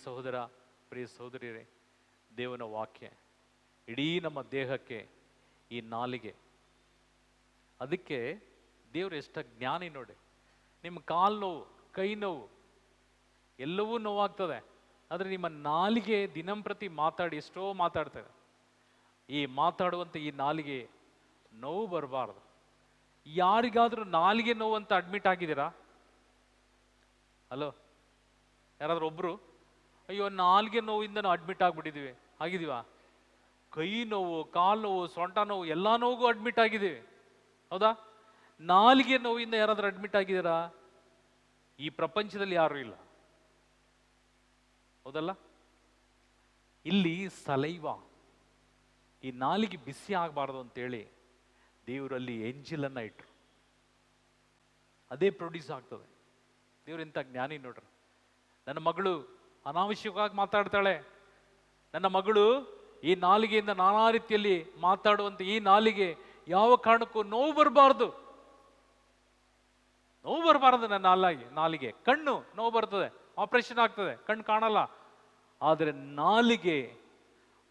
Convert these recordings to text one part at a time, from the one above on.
ಸಹೋದರ, ಪ್ರಿಯ ಸಹೋದರಿಯರೇ, ದೇವನ ವಾಕ್ಯ ಇಡೀ ನಮ್ಮ ದೇಹಕ್ಕೆ ಈ ನಾಲಿಗೆ. ಅದಕ್ಕೆ ದೇವರು ಎಷ್ಟು ಜ್ಞಾನಿ ನೋಡಿ. ನಿಮ್ಮ ಕಾಲು ನೋವು, ಕೈ ನೋವು, ಎಲ್ಲವೂ ನೋವಾಗ್ತದೆ. ಆದರೆ ನಿಮ್ಮ ನಾಲಿಗೆ ದಿನಂಪ್ರತಿ ಮಾತಾಡಿ ಎಷ್ಟೋ ಮಾತಾಡ್ತದೆ. ಈ ಮಾತಾಡುವಂಥ ಈ ನಾಲಿಗೆ ನೋವು ಬರಬಾರ್ದು. ಯಾರಿಗಾದ್ರೂ ನಾಲಿಗೆ ನೋವು ಅಂತ ಅಡ್ಮಿಟ್ ಆಗಿದ್ದೀರಾ? ಹಲೋ, ಯಾರಾದ್ರೂ ಒಬ್ರು ಅಯ್ಯೋ ನಾಲಿಗೆ ನೋವಿಂದ ನಾವು ಅಡ್ಮಿಟ್ ಆಗಿಬಿಟ್ಟಿದ್ದೀವಿ ಆಗಿದೀವಾ? ಕೈ ನೋವು, ಕಾಲು ನೋವು, ಸೊಂಟ ನೋವು, ಎಲ್ಲ ನೋವಿಗೂ ಅಡ್ಮಿಟ್ ಆಗಿದ್ದೀವಿ. ಹೌದಾ? ನಾಲಿಗೆ ನೋವಿಂದ ಯಾರಾದ್ರೂ ಅಡ್ಮಿಟ್ ಆಗಿದ್ದೀರಾ? ಈ ಪ್ರಪಂಚದಲ್ಲಿ ಯಾರೂ ಇಲ್ಲ. ಹೌದಲ್ಲ? ಇಲ್ಲಿ ಸಲೈವ, ಈ ನಾಲಿಗೆ ಬಿಸಿ ಆಗಬಾರ್ದು ಅಂತೇಳಿ ದೇವರಲ್ಲಿ ಎಂಜಿಲನ್ನ ಇಟ್ರು. ಅದೇ ಪ್ರೊಡ್ಯೂಸ್ ಆಗ್ತದೆ. ದೇವರಿಂತ ಜ್ಞಾನಿ ನೋಡ್ರಿ. ನನ್ನ ಮಗಳು ಅನಾವಶ್ಯಕವಾಗಿ ಮಾತಾಡ್ತಾಳೆ. ನನ್ನ ಮಗಳು ಈ ನಾಲಿಗೆಯಿಂದ ನಾನಾ ರೀತಿಯಲ್ಲಿ ಮಾತಾಡುವಂತ ಈ ನಾಲಿಗೆ ಯಾವ ಕಾರಣಕ್ಕೂ ನೋವು ಬರಬಾರ್ದು. ನೋವು ಬರಬಾರದು ನನ್ನ ನಾಲಿಗೆ. ಕಣ್ಣು ನೋವು ಬರ್ತದೆ, ಆಪರೇಷನ್ ಆಗ್ತದೆ, ಕಣ್ಣು ಕಾಣಲ್ಲ. ಆದರೆ ನಾಲಿಗೆ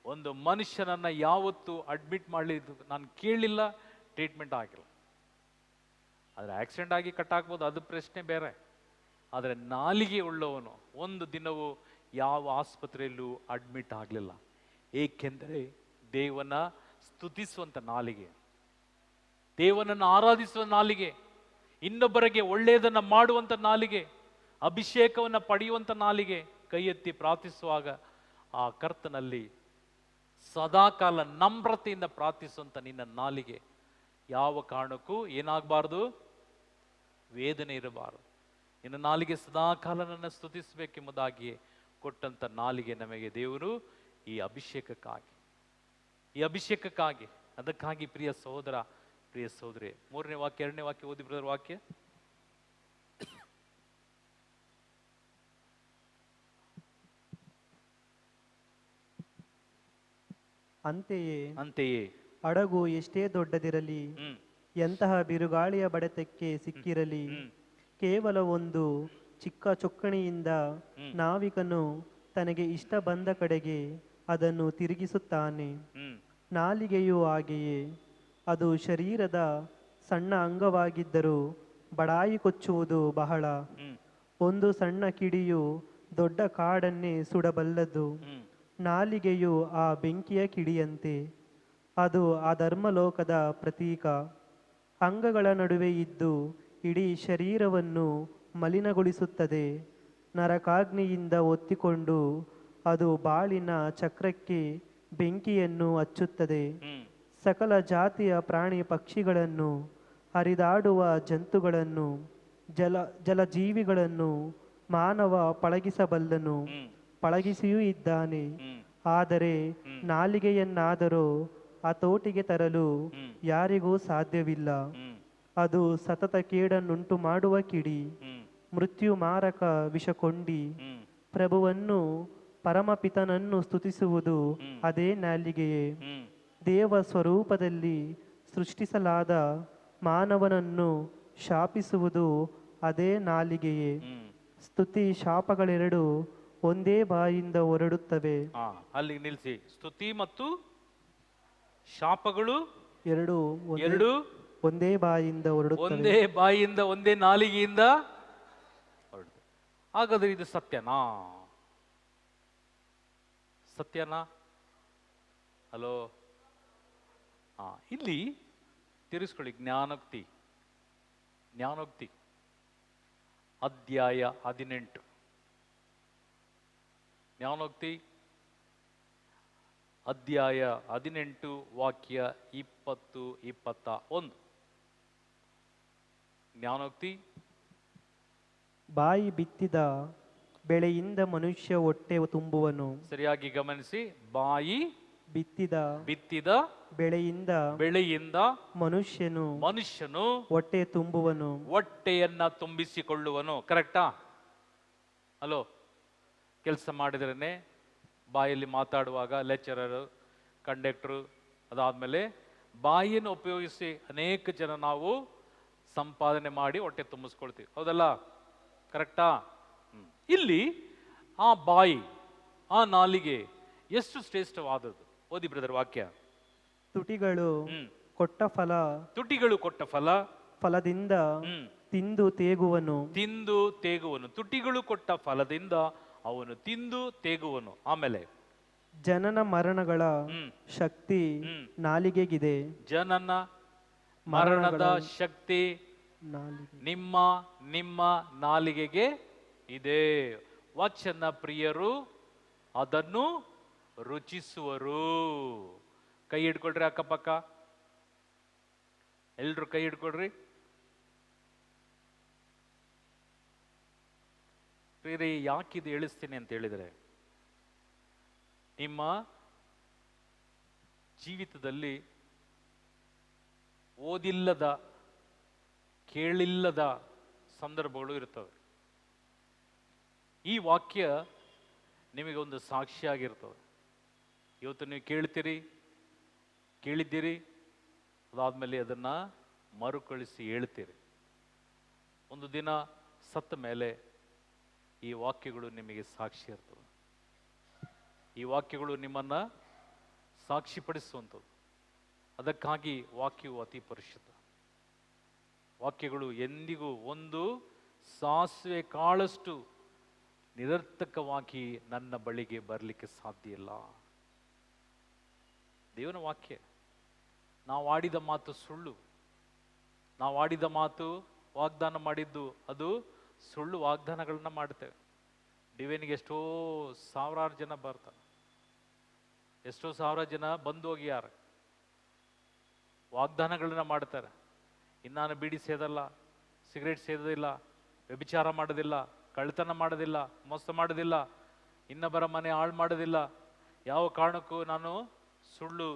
ಒಂದು ಮನುಷ್ಯನನ್ನ ಯಾವತ್ತೂ ಅಡ್ಮಿಟ್ ಮಾಡಲಿದ್ದು ನಾನು ಕೇಳಲಿಲ್ಲ, ಟ್ರೀಟ್ಮೆಂಟ್ ಆಗಿಲ್ಲ. ಆದರೆ ಆಕ್ಸಿಡೆಂಟ್ ಆಗಿ ಕಟ್ಟಾಕ್ಬೋದು, ಅದು ಪ್ರಶ್ನೆ ಬೇರೆ. ಆದರೆ ನಾಲಿಗೆ ಉಳ್ಳವನು ಒಂದು ದಿನವೂ ಯಾವ ಆಸ್ಪತ್ರೆಯಲ್ಲೂ ಅಡ್ಮಿಟ್ ಆಗಲಿಲ್ಲ. ಏಕೆಂದರೆ ದೇವನ ಸ್ತುತಿಸುವಂಥ ನಾಲಿಗೆ, ದೇವನನ್ನು ಆರಾಧಿಸುವ ನಾಲಿಗೆ, ಇನ್ನೊಬ್ಬರಿಗೆ ಒಳ್ಳೆಯದನ್ನು ಮಾಡುವಂಥ ನಾಲಿಗೆ, ಅಭಿಷೇಕವನ್ನು ಪಡೆಯುವಂಥ ನಾಲಿಗೆ, ಕೈ ಎತ್ತಿ ಪ್ರಾರ್ಥಿಸುವಾಗ ಆ ಕರ್ತನಲ್ಲಿ ಸದಾಕಾಲ ನಮ್ರತೆಯಿಂದ ಪ್ರಾರ್ಥಿಸುವಂಥ ನಿನ್ನ ನಾಲಿಗೆ ಯಾವ ಕಾರಣಕ್ಕೂ ಏನಾಗಬಾರ್ದು? ವೇದನೆ ಇರಬಾರದು. ನಿನ್ನ ನಾಲಿಗೆ ಸದಾಕಾಲ ನನ್ನ ಸ್ತುತಿಸಬೇಕೆಂಬುದಾಗಿಯೇ ಕೊಟ್ಟಂಥ ನಾಲಿಗೆ ನಮಗೆ ದೇವರು ಈ ಅಭಿಷೇಕಕ್ಕಾಗಿ ಅದಕ್ಕಾಗಿ ಪ್ರಿಯ ಸಹೋದರ, ಪ್ರಿಯ ಸಹೋದರಿ, 3ನೇ ವಾಕ್ಯ 2ನೇ ವಾಕ್ಯ ಓದಿ ಬ್ರದರ್. ವಾಕ್ಯ ಅಂತೆಯೇ ಹಡಗು ಎಷ್ಟೇ ದೊಡ್ಡದಿರಲಿ, ಎಂತಹ ಬಿರುಗಾಳಿಯ ಬಡಿತಕ್ಕೆ ಸಿಕ್ಕಿರಲಿ, ಕೇವಲ ಒಂದು ಚಿಕ್ಕ ಚೊಕ್ಕಣಿಯಿಂದ ನಾವಿಕನು ತನಗೆ ಇಷ್ಟ ಬಂದ ಕಡೆಗೆ ಅದನ್ನು ತಿರುಗಿಸುತ್ತಾನೆ. ನಾಲಿಗೆಯೂ ಹಾಗೆಯೇ. ಅದು ಶರೀರದ ಸಣ್ಣ ಅಂಗವಾಗಿದ್ದರೂ ಬಡಾಯಿ ಕೊಚ್ಚುವುದು ಬಹಳ. ಒಂದು ಸಣ್ಣ ಕಿಡಿಯು ದೊಡ್ಡ ಕಾಡನ್ನೇ ಸುಡಬಲ್ಲದು. ನಾಲಿಗೆಯು ಆ ಬೆಂಕಿಯ ಕಿಡಿಯಂತೆ. ಅದು ಆ ಧರ್ಮಲೋಕದ ಪ್ರತೀಕ. ಅಂಗಗಳ ನಡುವೆ ಇದ್ದು ಇಡೀ ಶರೀರವನ್ನು ಮಲಿನಗೊಳಿಸುತ್ತದೆ. ನರಕಾಗ್ನಿಯಿಂದ ಒತ್ತಿಕೊಂಡು ಅದು ಬಾಳಿನ ಚಕ್ರಕ್ಕೆ ಬೆಂಕಿಯನ್ನು ಹಚ್ಚುತ್ತದೆ. ಸಕಲ ಜಾತಿಯ ಪ್ರಾಣಿ ಪಕ್ಷಿಗಳನ್ನು, ಹರಿದಾಡುವ ಜಂತುಗಳನ್ನು, ಜಲಜೀವಿಗಳನ್ನು ಮಾನವ ಪಳಗಿಸಬಲ್ಲನು, ಪಳಗಿಸಿಯೂ ಇದ್ದಾನೆ. ಆದರೆ ನಾಲಿಗೆಯನ್ನಾದರೂ ಹತೋಟಿಗೆ ತರಲು ಯಾರಿಗೂ ಸಾಧ್ಯವಿಲ್ಲ. ಅದು ಸತತ ಕೇಡನ್ನುಂಟು ಮಾಡುವ ಕಿಡಿ, ಮೃತ್ಯು ಮಾರಕ ವಿಷಕೊಂಡಿ. ಪ್ರಭುವನ್ನು ಪರಮಪಿತನನ್ನು ಸ್ತುತಿಸುವುದು ಅದೇ ನಾಲಿಗೆಯೇ. ದೇವ ಸ್ವರೂಪದಲ್ಲಿ ಸೃಷ್ಟಿಸಲಾದ ಮಾನವನನ್ನು ಶಾಪಿಸುವುದು ಅದೇ ನಾಲಿಗೆಯೇ. ಸ್ತುತಿ ಶಾಪಗಳೆರಡು ಒಂದೇ ಬಾಯಿಂದ ಹೊರಡುತ್ತವೆ. ಅಲ್ಲಿ ನಿಲ್ಲಿಸಿ. ಸ್ತುತಿ ಮತ್ತು ಶಾಪಗಳು ಎರಡು ಒಂದೇ ಬಾಯಿಂದ ಹೊರಡುತ್ತವೆ. ಒಂದೇ ಬಾಯಿಯಿಂದ, ಒಂದೇ ನಾಲಿಗೆಯಿಂದ ಹೊರಡುತ್ತೆ. ಹಾಗಾದ್ರೆ ಇದು ಸತ್ಯನಾ? ಹಲೋ, ಇಲ್ಲಿ ತಿರುಗಿಸ್ಕೊಳ್ಳಿ. ಜ್ಞಾನೋಕ್ತಿ ಅಧ್ಯಾಯ 18. ಜ್ಞಾನೋಕ್ತಿ ಅಧ್ಯಾಯ 18 ವಾಕ್ಯ 20-21. ಜ್ಞಾನೋಕ್ತಿ: ಬಾಯಿ ಬಿತ್ತಿದ ಬೆಳೆಯಿಂದ ಮನುಷ್ಯ ಹೊಟ್ಟೆ ತುಂಬುವನು. ಸರಿಯಾಗಿ ಗಮನಿಸಿ. ಬಾಯಿ ಬಿತ್ತಿದ ಬೆಳೆಯಿಂದ ಮನುಷ್ಯನು ಹೊಟ್ಟೆ ತುಂಬುವನು, ಹೊಟ್ಟೆಯನ್ನ ತುಂಬಿಸಿಕೊಳ್ಳುವನು. ಕರೆಕ್ಟಾ? ಹಲೋ, ಕೆಲಸ ಮಾಡಿದ್ರೇನೆ ಬಾಯಲ್ಲಿ ಮಾತಾಡುವಾಗ ಲೆಕ್ಚರರು, ಕಂಡಕ್ಟರು, ಅದಾದ್ಮೇಲೆ ಬಾಯಿಯನ್ನು ಉಪಯೋಗಿಸಿ ಅನೇಕ ಜನ ನಾವು ಸಂಪಾದನೆ ಮಾಡಿ ಹೊಟ್ಟೆ ತುಂಬಿಸ್ಕೊಳ್ತೀವಿ. ಹೌದಲ್ಲ? ಕರೆಕ್ಟಾ? ಇಲ್ಲಿ ಆ ಬಾಯಿ ಆ ನಾಲಿಗೆ ಎಷ್ಟು ಶ್ರೇಷ್ಠವಾದದ್ದು. ಓದಿ ಬ್ರದರ್ ವಾಕ್ಯ. ತುಟಿಗಳು ಹ್ಮ್ ಕೊಟ್ಟ ತುಟಿಗಳು ಕೊಟ್ಟ ಫಲದಿಂದ ಹ್ಮ್ ತಿಂದು ತೇಗುವನು. ತಿಂದು ತೇಗುವನು. ತುಟಿಗಳು ಕೊಟ್ಟ ಫಲದಿಂದ ಅವನು ತಿಂದು ತೇಗುವನು. ಆಮೇಲೆ ಜನನ ಮರಣಗಳ ಹ್ಮ್ ಶಕ್ತಿ ಹ್ಮ್ ನಾಲಿಗೆಗಿದೆ. ಜನನ ಮರಣದ ಶಕ್ತಿ ನಾಲಿಗೆ ನಿಮ್ಮ ನಿಮ್ಮ ನಾಲಿಗೆಗೆ ಇದೆ. ವಚನ ಪ್ರಿಯರು ಅದನ್ನು ರುಚಿಸುವರು. ಕೈ ಹಿಡ್ಕೊಳ್ರಿ ಅಕ್ಕಪಕ್ಕ, ಎಲ್ರು ಕೈ ಹಿಡ್ಕೊಳ್ರಿ. ಪ್ರಿಯರೇ, ಯಾಕಿದು ಹೇಳಿಸ್ತೀನಿ ಅಂತ ಹೇಳಿದರೆ, ನಿಮ್ಮ ಜೀವಿತದಲ್ಲಿ ಓದಿಲ್ಲದ ಕೇಳಿಲ್ಲದ ಸಂದರ್ಭಗಳು ಇರ್ತವೆ. ಈ ವಾಕ್ಯ ನಿಮಗೆ ಒಂದು ಸಾಕ್ಷಿಯಾಗಿರ್ತವೆ. ಇವತ್ತು ನೀವು ಕೇಳಿದ್ದೀರಿ, ಅದಾದ್ಮೇಲೆ ಅದನ್ನ ಮರುಕಳಿಸಿ ಹೇಳ್ತೀರಿ. ಒಂದು ದಿನ ಸತ್ತ ಮೇಲೆ ಈ ವಾಕ್ಯಗಳು ನಿಮಗೆ ಸಾಕ್ಷಿ ಇರ್ತವೆ. ಈ ವಾಕ್ಯಗಳು ನಿಮ್ಮನ್ನ ಸಾಕ್ಷಿಪಡಿಸುವಂಥದ್ದು. ಅದಕ್ಕಾಗಿ ವಾಕ್ಯವು ಅತಿ ಪರಿಶುದ್ಧ. ವಾಕ್ಯಗಳು ಎಂದಿಗೂ ಒಂದು ಸಾಸಿವೆ ಕಾಳಷ್ಟು ನಿರರ್ಥಕವಾಗಿ ನನ್ನ ಬಳಿಗೆ ಬರಲಿಕ್ಕೆ ಸಾಧ್ಯ ಇಲ್ಲ. ದೇವನ ವಾಕ್ಯ. ನಾವು ಆಡಿದ ಮಾತು ಸುಳ್ಳು. ನಾವು ಆಡಿದ ಮಾತು, ವಾಗ್ದಾನ ಮಾಡಿದ್ದು ಅದು ಸುಳ್ಳು ವಾಗ್ದಾನಗಳನ್ನ ಮಾಡ್ತೇವೆ. ಡಿವೈನ್ಗೆ ಎಷ್ಟೋ ಸಾವಿರಾರು ಜನ ಬರ್ತಾರೆ, ಎಷ್ಟೋ ಸಾವಿರ ಜನ ಬಂದು ಹೋಗ್ಯಾರ. ವಾಗ್ದಾನಗಳನ್ನ ಮಾಡ್ತಾರೆ. ಇನ್ನಾನು ಬೀಡಿ ಸೇದಲ್ಲ, ಸಿಗರೇಟ್ ಸೇದೋದಿಲ್ಲ, ವ್ಯಭಿಚಾರ ಮಾಡೋದಿಲ್ಲ, ಕಳ್ಳತನ ಮಾಡೋದಿಲ್ಲ, ಮೋಸ ಮಾಡೋದಿಲ್ಲ, ಇನ್ನೊಬ್ಬರ ಮನೆ ಹಾಳು ಮಾಡೋದಿಲ್ಲ, ಯಾವ ಕಾರಣಕ್ಕೂ ನಾನು ಸುಳ್ಳು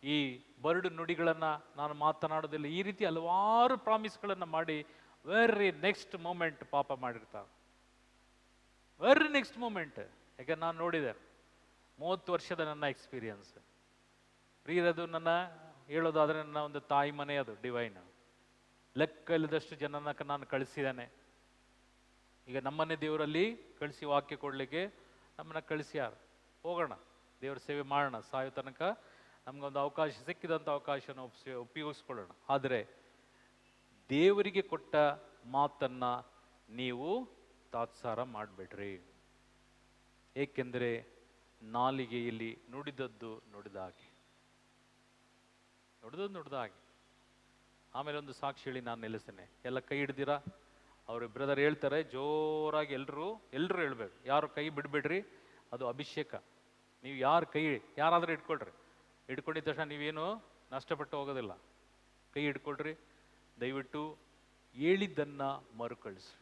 ಈ ಬರಡು ನುಡಿಗಳನ್ನು ನಾನು ಮಾತನಾಡೋದಿಲ್ಲ. ಈ ರೀತಿ ಹಲವಾರು ಪ್ರಾಮಿಸ್ಗಳನ್ನು ಮಾಡಿ ವೆರಿ ನೆಕ್ಸ್ಟ್ ಮೂಮೆಂಟ್ ಪಾಪ ಮಾಡಿರ್ತಾರೆ. Very next moment. ಯಾಕೆ ನಾನು ನೋಡಿದೆ, 30 ವರ್ಷದ ನನ್ನ ಎಕ್ಸ್ಪೀರಿಯನ್ಸ್. ಪ್ರಿಯರದು ನನ್ನ ಹೇಳೋದಾದ್ರೆ ನನ್ನ ಒಂದು ತಾಯಿ ಮನೆ ಅದು ಡಿವೈನ್. ಲೆಕ್ಕ ಇಲ್ಲದಷ್ಟು ಜನನ ನಾನು ಕಳಿಸಿದ್ದೇನೆ. ಈಗ ನಮ್ಮನ್ನೇ ದೇವರಲ್ಲಿ ಕಳಿಸಿ ವಾಕ್ಯ ಕೊಡಲಿಕ್ಕೆ ನಮ್ಮನ್ನ ಕಳಿಸ್ಯಾರ. ಹೋಗೋಣ, ದೇವರ ಸೇವೆ ಮಾಡೋಣ. ಸಾಯೋ ತನಕ ನಮಗೊಂದು ಅವಕಾಶ ಸಿಕ್ಕಿದಂಥ ಅವಕಾಶನ ಉಪಯೋಗಿಸ್ಕೊಳ್ಳೋಣ. ಆದರೆ ದೇವರಿಗೆ ಕೊಟ್ಟ ಮಾತನ್ನ ನೀವು ತಾತ್ಸಾರ ಮಾಡಬೇಡ್ರಿ. ಏಕೆಂದರೆ ನಾಲಿಗೆಯಲ್ಲಿ ನುಡಿದದ್ದು ನುಡಿದ ಹಾಗೆ, ನುಡಿದ ಹಾಗೆ. ಆಮೇಲೆ ಒಂದು ಸಾಕ್ಷಿ ಹೇಳಿ ನಾನು ನಿಲ್ಲಿಸ್ತೇನೆ. ಎಲ್ಲ ಕೈ ಹಿಡ್ದಿರಾ? ಅವರು ಬ್ರದರ್ ಹೇಳ್ತಾರೆ ಜೋರಾಗಿ, ಎಲ್ಲರೂ ಹೇಳ್ಬೇಕು. ಯಾರು ಕೈ ಬಿಡಬೇಡ್ರಿ, ಅದು ಅಭಿಷೇಕ. ನೀವು ಯಾರಾದರೂ ಇಟ್ಕೊಳ್ರಿ. ಹಿಡ್ಕೊಂಡಿದ್ದ ತಕ್ಷಣ ನೀವೇನು ನಷ್ಟಪಟ್ಟು ಹೋಗೋದಿಲ್ಲ. ಕೈ ಹಿಡ್ಕೊಳ್ರಿ. ದಯವಿಟ್ಟು ಹೇಳಿದ್ದನ್ನ ಮರುಕಳಿಸಿ.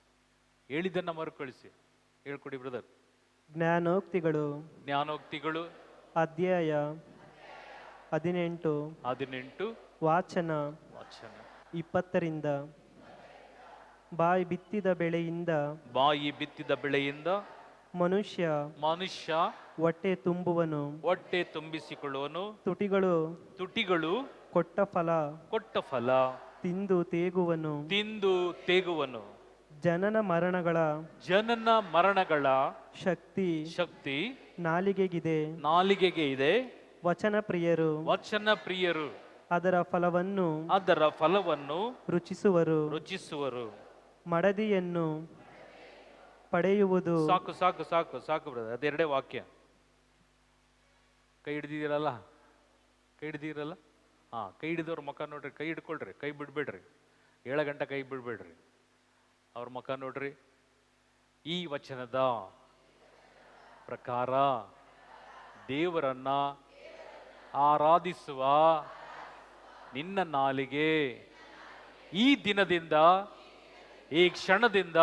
ಹೇಳ್ಕೊಡಿ ಬ್ರದರ್. ಜ್ಞಾನೋಕ್ತಿಗಳು ಅಧ್ಯಾಯ 18 ವಾಚನ 20 ಬಾಯಿ ಬಿತ್ತಿದ ಬೆಳೆಯಿಂದ ಮನುಷ್ಯ ಹೊಟ್ಟೆ ತುಂಬಿಸಿಕೊಳ್ಳುವನು. ತುಟಿಗಳು ಕೊಟ್ಟ ಫಲ ತಿಂದು ತೇಗುವನು. ಜನನ ಮರಣಗಳ ಶಕ್ತಿ ನಾಲಿಗೆಗೆ ಇದೆ. ವಚನ ಪ್ರಿಯರು ಅದರ ಫಲವನ್ನು ರುಚಿಸುವರು. ಮಡದಿಯನ್ನು ಪಡೆಯುವುದು. ಸಾಕು ಬ್ರದರ್, ಅದೆರಡೇ ವಾಕ್ಯ. ಕೈ ಹಿಡಿದಿರಲ್ಲ? ಕೈ ಹಿಡಿದವ್ರ ಮುಖ ನೋಡ್ರಿ. ಕೈ ಹಿಡ್ಕೊಳ್ರಿ, ಕೈ ಬಿಡ್ಬೇಡ್ರಿ. 7 ಗಂಟೆ ಕೈ ಬಿಡ್ಬೇಡ್ರಿ. ಅವ್ರ ಮುಖ ನೋಡ್ರಿ. ಈ ವಚನದ ಪ್ರಕಾರ ದೇವರನ್ನ ಆರಾಧಿಸುವ ನಿನ್ನ ನಾಲಿಗೆ ಈ ದಿನದಿಂದ, ಈ ಕ್ಷಣದಿಂದ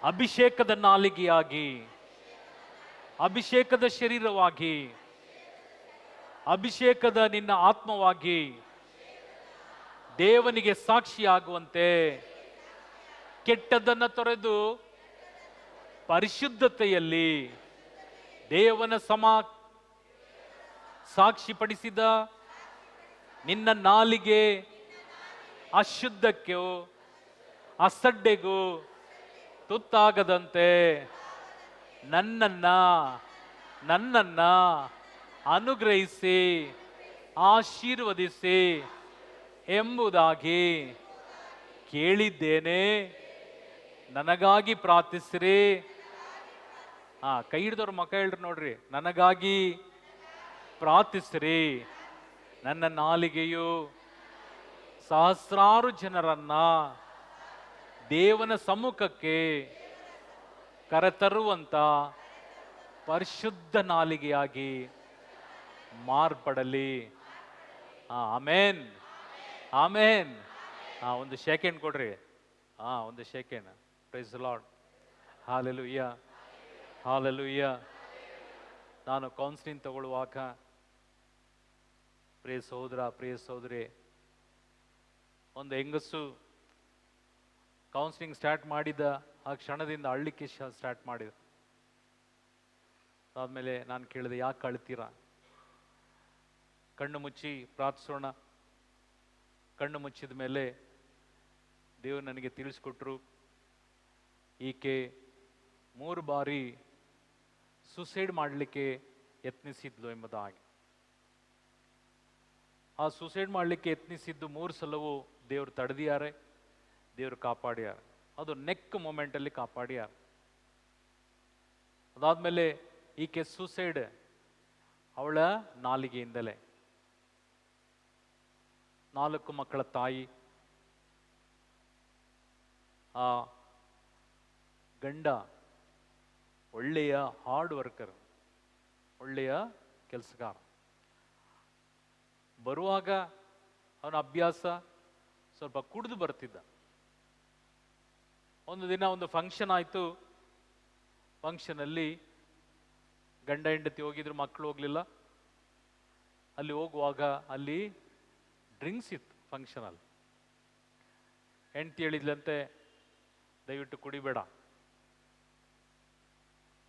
ಅಭಿಷೇಕದ ನಾಲಿಗೆಯಾಗಿ, ಅಭಿಷೇಕದ ಶರೀರವಾಗಿ, ಅಭಿಷೇಕದ ನಿನ್ನ ಆತ್ಮವಾಗಿ ದೇವನಿಗೆ ಸಾಕ್ಷಿಯಾಗುವಂತೆ ಕೆಟ್ಟದ್ದನ್ನು ತೊರೆದು ಪರಿಶುದ್ಧತೆಯಲ್ಲಿ ದೇವನ ಸಾಕ್ಷಿಪಡಿಸಿದ ನಿನ್ನ ನಾಲಿಗೆ ಅಶುದ್ಧಕ್ಕೂ ಅಸಡ್ಡೆಗೂ ತುತ್ತಾಗದಂತೆ ನನ್ನನ್ನ ನನ್ನನ್ನ ಅನುಗ್ರಹಿಸಿ ಆಶೀರ್ವದಿಸಿ ಎಂಬುದಾಗಿ ಕೇಳಿದ್ದೇನೆ. ನನಗಾಗಿ ಪ್ರಾರ್ಥಿಸಿರಿ. ಕೈ ಹಿಡಿದವ್ರ ಮಕ್ಕ ಹೇಳ್ರಿ ನೋಡ್ರಿ, ನನಗಾಗಿ ಪ್ರಾರ್ಥಿಸಿರಿ. ನನ್ನ ನಾಲಿಗೆಯು ಸಹಸ್ರಾರು ಜನರನ್ನ ದೇವನ ಸಮ್ಮುಖಕ್ಕೆ ಕರೆತರುವಂತ ಪರಿಶುದ್ಧ ನಾಲಿಗೆಯಾಗಿ ಮಾರ್ಪಡಲಿ. ಆಮೇನ್, ಆಮೇನ್. ಒಂದು ಸೆಕೆಂಡ್ ಕೊಡ್ರಿ. ಒಂದು second. Praise the lord. Hallelujah, hallelujah. ನಾನು ಕೌನ್ಸಿಲಿಂಗ್ ತಗೊಳ್ಳುವಾಗ ಪ್ರಿಯ ಸಹೋದರ, ಪ್ರಿಯ ಸಹೋದರಿ, ಒಂದು ಹೆಂಗಸು ಕೌನ್ಸಿಲಿಂಗ್ ಸ್ಟಾರ್ಟ್ ಮಾಡಿದ ಆ ಕ್ಷಣದಿಂದ ಅಳ್ಲಿಕ್ಕೆ ಸ್ಟಾರ್ಟ್ ಮಾಡಿದ. ಆದಮೇಲೆ ನಾನು ಕೇಳಿದೆ, ಯಾಕೆ ಅಳ್ತೀರಾ? ಕಣ್ಣು ಮುಚ್ಚಿ ಪ್ರಾರ್ಥಿಸೋಣ. ಕಣ್ಣು ಮುಚ್ಚಿದ ಮೇಲೆ ದೇವರು ನನಗೆ ತಿಳಿಸ್ಕೊಟ್ರು, ಈಕೆ 3 ಬಾರಿ ಸುಸೈಡ್ ಮಾಡಲಿಕ್ಕೆ ಯತ್ನಿಸಿದ್ಲು ಎಂಬುದಾಗಿ. ಆ ಸುಸೈಡ್ ಮಾಡಲಿಕ್ಕೆ ಯತ್ನಿಸಿದ್ದು 3 ಸಲವೂ ದೇವರು ತಡೆದಿದ್ದಾರೆ, ದೇವರು ಕಾಪಾಡ್ಯಾರ. ಅದು ನೆಕ್ ಮೂಮೆಂಟಲ್ಲಿ ಕಾಪಾಡ್ಯಾರ. ಅದಾದ್ಮೇಲೆ ಈಕೆ ಸುಸೈಡ್ ಅವಳ ನಾಲಿಗೆಯಿಂದಲೇ. 4 ಮಕ್ಕಳ ತಾಯಿ. ಆ ಗಂಡ ಒಳ್ಳೆಯ ಹಾರ್ಡ್ ವರ್ಕರ್, ಒಳ್ಳೆಯ ಕೆಲಸಗಾರ. ಬರುವಾಗ ಅವನ ಅಭ್ಯಾಸ ಸ್ವಲ್ಪ ಕುಡಿದು ಬರ್ತಿದ್ದ. ಒಂದು ದಿನ ಒಂದು ಫಂಕ್ಷನ್ ಆಯಿತು. ಫಂಕ್ಷನಲ್ಲಿ ಗಂಡ ಹೆಂಡತಿ ಹೋಗಿದ್ರು, ಮಕ್ಕಳು ಹೋಗ್ಲಿಲ್ಲ. ಅಲ್ಲಿ ಹೋಗುವಾಗ ಅಲ್ಲಿ ಡ್ರಿಂಕ್ಸ್ ಇತ್ತು ಫಂಕ್ಷನಲ್ಲಿ. ಹೆಂಡತಿ ಹೇಳಿದ್ಲಂತೆ, ದಯವಿಟ್ಟು ಕುಡಿಬೇಡ,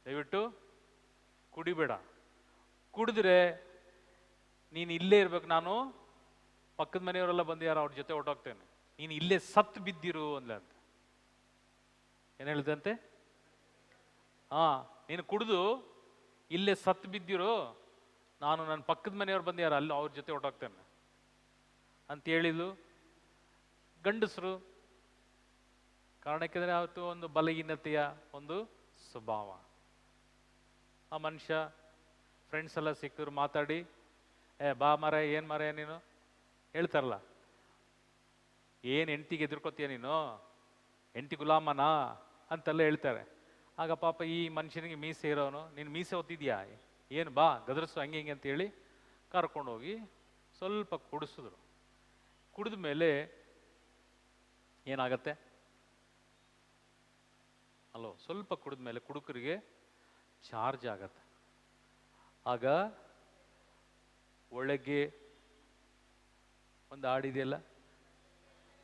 ದಯವಿಟ್ಟು ಕುಡಿಬೇಡ. ಕುಡಿದ್ರೆ ನೀನು ಇಲ್ಲೇ ಇರ್ಬೇಕು, ನಾನು ಪಕ್ಕದ ಮನೆಯವರೆಲ್ಲ ಬಂದಿಯಾರ, ಅವ್ರ ಜೊತೆ ಹೊರಟೋಗ್ತೇನೆ, ನೀನು ಇಲ್ಲೇ ಸತ್ತು ಬಿದ್ದಿರು ಅಂದ್ಲಂತೆ. ಏನು ಹೇಳಿದಂತೆ? ನೀನು ಕುಡಿದು ಇಲ್ಲೇ ಸತ್ತು ಬಿದ್ದಿರು, ನಾನು ನನ್ನ ಪಕ್ಕದ ಮನೆಯವ್ರು ಬಂದಿಯಾರ, ಅಲ್ಲಿ ಅವ್ರ ಜೊತೆ ಹೊರಟೋಗ್ತೇನೆ ಅಂತ ಹೇಳಿದ್ಲು. ಗಂಡಸರು ಕಾರಣಕ್ಕೆಂದರೆ ಅವತ್ತು ಒಂದು ಬಲಹೀನತೆಯ ಒಂದು ಸ್ವಭಾವ. ಆ ಮನುಷ್ಯ ಫ್ರೆಂಡ್ಸ್ ಎಲ್ಲ ಸಿಕ್ಕಿದ್ರು, ಮಾತಾಡಿ, ಬಾ ಮರ, ಏನು ಮರ ನೀನು ಹೇಳ್ತಾರಲ್ಲ, ಏನು ಹೆಂಡ್ತಿಗೆ ಎದುರ್ಕೋತೀಯ ನೀನು, ಹೆಂಡ್ತಿ ಗುಲಾಮನಾ ಅಂತೆಲ್ಲ ಹೇಳ್ತಾರೆ. ಆಗ ಪಾಪ ಈ ಮನುಷ್ಯನಿಗೆ ಮೀಸೆ ಇರೋನು, ನೀನು ಮೀಸೆ ಹೊತ್ತಿದ್ಯಾ, ಏನು ಬಾ ಗದರ್ಸು, ಹಂಗೆ ಹಿಂಗೆ ಅಂತೇಳಿ ಕರ್ಕೊಂಡೋಗಿ ಸ್ವಲ್ಪ ಕುಡಿಸಿದ್ರು. ಕುಡಿದ ಮೇಲೆ ಏನಾಗತ್ತೆ? ಅಲ್ಲೋ, ಸ್ವಲ್ಪ ಕುಡಿದ ಮೇಲೆ ಕುಡುಕರಿಗೆ ಚಾರ್ಜ್ ಆಗತ್ತೆ. ಆಗ ಒಳಗೆ ಒಂದು ಹಾಡಿದೆಯಲ್ಲ,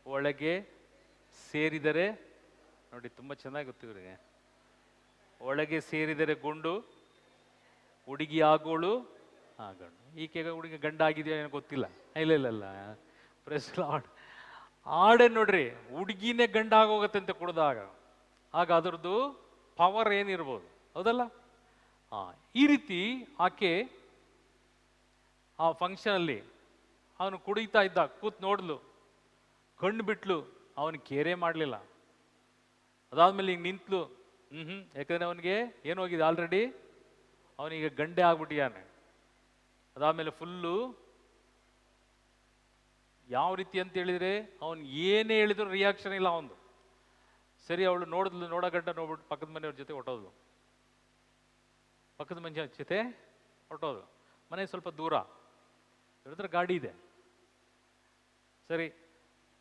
ಒಳಗೆ ಸೇರಿದರೆ, ನೋಡಿ ತುಂಬ ಚೆನ್ನಾಗಿ ಗೊತ್ತಿವ್ರಿಗೆ, ಒಳಗೆ ಸೇರಿದರೆ ಗುಂಡು, ಹುಡುಗಿ ಆಗೋಳು ಗಂಡು. ಈಕೆಗ ಹುಡುಗಿ ಗಂಡ ಆಗಿದೆಯೋ ಏನೋ ಗೊತ್ತಿಲ್ಲ. ಇಲ್ಲ ಪ್ರೆಸ್ ಲಾರ್ಡ್. ಹಾಡೆ ನೋಡ್ರಿ, ಹುಡುಗಿನೇ ಗಂಡ ಆಗೋಗತ್ತೆ ಅಂತ ಕುಡ್ದಾಗ. ಆಗ ಅದರದ್ದು ಪವರ್ ಏನಿರ್ಬೋದು, ಹೌದಲ್ಲ? ಈ ರೀತಿ ಆಕೆ ಆ ಫಂಕ್ಷನಲ್ಲಿ ಅವನು ಕುಡಿತಾ ಇದ್ದ, ಕೂತ್ ನೋಡ್ಲು, ಕಣ್ಣು ಬಿಟ್ಲು, ಅವನು ಕೇರೆ ಮಾಡಲಿಲ್ಲ. ಅದಾದ್ಮೇಲೆ ಹಿಂಗೆ ನಿಂತ್ಲು. ಯಾಕಂದ್ರೆ ಅವನಿಗೆ ಏನು ಹೋಗಿದೆ ಆಲ್ರೆಡಿ, ಅವನಿಗೆ ಗಂಡೆ ಆಗ್ಬಿಟ್ಟಿಯಾನೆ. ಅದಾದ್ಮೇಲೆ ಫುಲ್ಲು ಯಾವ ರೀತಿ ಅಂತ ಹೇಳಿದ್ರೆ, ಅವನು ಏನೇ ಹೇಳಿದ್ರು ರಿಯಾಕ್ಷನ್ ಇಲ್ಲ ಅವನು. ಸರಿ, ಅವಳು ನೋಡಿದ್ಲು, ಗಂಡ ನೋಡ್ಬಿಟ್ಟು ಪಕ್ಕದ ಮನೆಯವ್ರ ಜೊತೆ ಹೊಟ್ಟೋದ್ಲು. ಪಕ್ಕದ ಮನೆ ಜೊತೆ ಹೊಟ್ಟೋದು. ಮನೆ ಸ್ವಲ್ಪ ದೂರ, ಹೇಳಿದ್ರೆ ಗಾಡಿ ಇದೆ. ಸರಿ,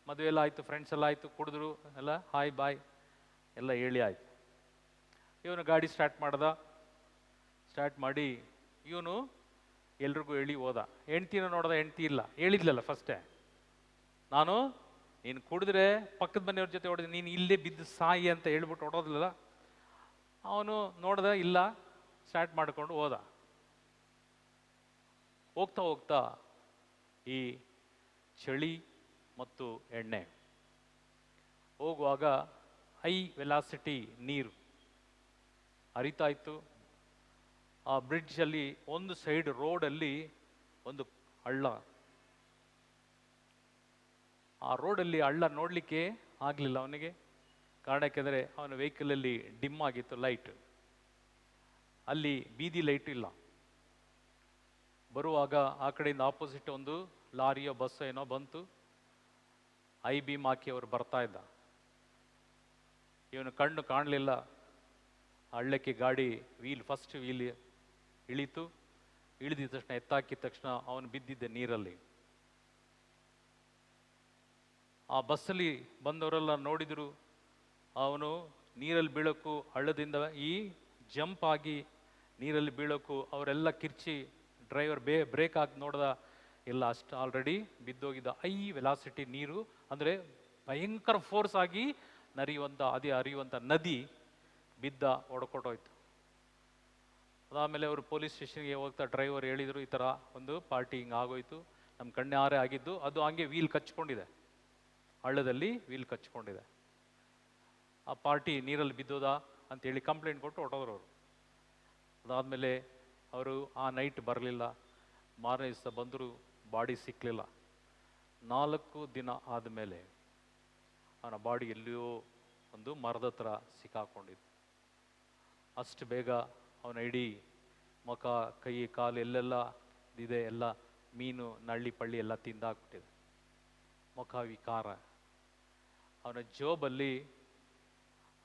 ಮದುವೆ ಎಲ್ಲ ಆಯಿತು, ಫ್ರೆಂಡ್ಸ್ ಎಲ್ಲ ಆಯಿತು, ಕುಡಿದ್ರು ಎಲ್ಲ, ಹಾಯ್ ಬಾಯ್ ಎಲ್ಲ ಹೇಳಿ ಆಯ್ತು. ಇವನು ಗಾಡಿ ಸ್ಟಾರ್ಟ್ ಮಾಡ್ದ. ಸ್ಟಾರ್ಟ್ ಮಾಡಿ ಇವನು ಎಲ್ರಿಗೂ ಹೇಳಿ ಹೋದ. ಹೆಂಡ್ತಿನ ನೋಡ್ದ, ಹೆಂಡ್ತಿ ಇಲ್ಲ. ಹೇಳಿದ್ಲಲ್ಲ ಫಸ್ಟೇ, ನಾನು ನೀನು ಕುಡಿದ್ರೆ ಪಕ್ಕದ ಮನೆಯವ್ರ ಜೊತೆ ಹೊಡೆದು ನೀನು ಇಲ್ಲೇ ಬಿದ್ದು ಸಾಯಿ ಅಂತ ಹೇಳ್ಬಿಟ್ಟು ಹೊಡೋದಿಲ್ಲ. ಅವನು ನೋಡ್ದ, ಇಲ್ಲ, ಸ್ಟಾರ್ಟ್ ಮಾಡಿಕೊಂಡು ಹೋದ. ಹೋಗ್ತಾ ಹೋಗ್ತಾ ಈ ಚಳಿ ಮತ್ತು ಎಣ್ಣೆ ಹೋಗುವಾಗ ಹೈ ವೆಲಾಸಿಟಿ ನೀರು, ಹರಿತಾ ಇತ್ತು. ಆ ಬ್ರಿಡ್ಜಲ್ಲಿ ಒಂದು ಸೈಡ್ ರೋಡಲ್ಲಿ ಒಂದು ಹಳ್ಳ. ಆ ರೋಡಲ್ಲಿ ಹಳ್ಳ ನೋಡಲಿಕ್ಕೆ ಆಗಲಿಲ್ಲ ಅವನಿಗೆ. ಕಾರಣ ಯಾಕೆಂದರೆ ಅವನ ವೆಹಿಕಲಲ್ಲಿ ಡಿಮ್ ಆಗಿತ್ತು ಲೈಟ್, ಅಲ್ಲಿ ಬೀದಿ ಲೈಟ್ ಇಲ್ಲ. ಬರುವಾಗ ಆ ಕಡೆಯಿಂದ ಆಪೋಸಿಟ್ ಒಂದು ಲಾರಿಯೋ ಬಸ್ ಏನೋ ಬಂತು. ಐ ಬೀಮ್ ಹಾಕಿ ಅವರು ಬರ್ತಾ ಇದ್ದ. ಇವನು ಕಣ್ಣು ಕಾಣಲಿಲ್ಲ. ಹಳ್ಳಕ್ಕೆ ಗಾಡಿ ಫಸ್ಟ್ ವೀಲ್ ಇಳಿತು. ಇಳಿದಿದ ತಕ್ಷಣ ಎತ್ತಾಕಿದ ತಕ್ಷಣ ಅವನು ಬಿದ್ದಿದ್ದ ನೀರಲ್ಲಿ. ಆ ಬಸ್ಸಲ್ಲಿ ಬಂದವರೆಲ್ಲ ನೋಡಿದ್ರು, ಅವನು ನೀರಲ್ಲಿ ಬೀಳೋಕ್ಕೂ ಹಳ್ಳದಿಂದ ಜಂಪ್ ಆಗಿ ನೀರಲ್ಲಿ ಬೀಳೋಕ್ಕೂ ಅವರೆಲ್ಲ ಕಿರ್ಚಿ ಡ್ರೈವರ್ ಬ್ರೇಕ್ ಹಾಕಿ ನೋಡ್ದ, ಇಲ್ಲ ಅಷ್ಟು ಆಲ್ರೆಡಿ ಬಿದ್ದೋಗಿದ್ದ. ವೆಲಾಸಿಟಿ ನೀರು ಅಂದರೆ ಭಯಂಕರ ಫೋರ್ಸ್ ಆಗಿ ಹರಿಯುವಂಥ ನದಿ ಬಿದ್ದ, ಹೊಡ್ಕೊಟ್ಟೋಯ್ತು. ಅದಾದಮೇಲೆ ಅವರು ಪೊಲೀಸ್ ಸ್ಟೇಷನ್ಗೆ ಹೋಗ್ತಾ ಡ್ರೈವರ್ ಹೇಳಿದರು, ಈ ಥರ ಒಂದು ಪಾರ್ಟಿ ಹಿಂಗೆ ಆಗೋಯ್ತು, ನಮ್ಮ ಕಣ್ಣಾರೆ ಆಗಿದ್ದು. ಅದು ಹಂಗೆ ವೀಲ್ ಕಚ್ಕೊಂಡಿದೆ, ಹಳ್ಳದಲ್ಲಿ ವೀಲ್ ಕಚ್ಕೊಂಡಿದೆ. ಆ ಪಾರ್ಟಿ ನೀರಲ್ಲಿ ಬಿದ್ದೋದ ಅಂತೇಳಿ ಕಂಪ್ಲೇಂಟ್ ಕೊಟ್ಟು ಹೊಟ್ಟೋದ್ರು ಅವರು. ಅದಾದಮೇಲೆ ಅವರು ಆ ನೈಟ್ ಬರಲಿಲ್ಲ. ಮಾರನೇ ದಿವಸ ಬಂದರು, ಬಾಡಿ ಸಿಕ್ಕಲಿಲ್ಲ. 4 ದಿನ ಆದಮೇಲೆ ಅವನ ಬಾಡಿ ಎಲ್ಲಿಯೋ ಒಂದು ಮರದ ಹತ್ರ ಸಿಕ್ಕಾಕೊಂಡಿದ್ದು. ಅಷ್ಟು ಬೇಗ ಅವನ ಇಡೀ ಮುಖ, ಕೈ, ಕಾಲು ಎಲ್ಲೆಲ್ಲ ಇದೆ ಎಲ್ಲ ಮೀನು, ನಳ್ಳಿ ಪಳ್ಳಿ ಎಲ್ಲ ತಿಂದಾಕ್ಬಿಟ್ಟಿದೆ. ಮುಖ ವಿಕಾರ. ಅವನ ಜೋಬಲ್ಲಿ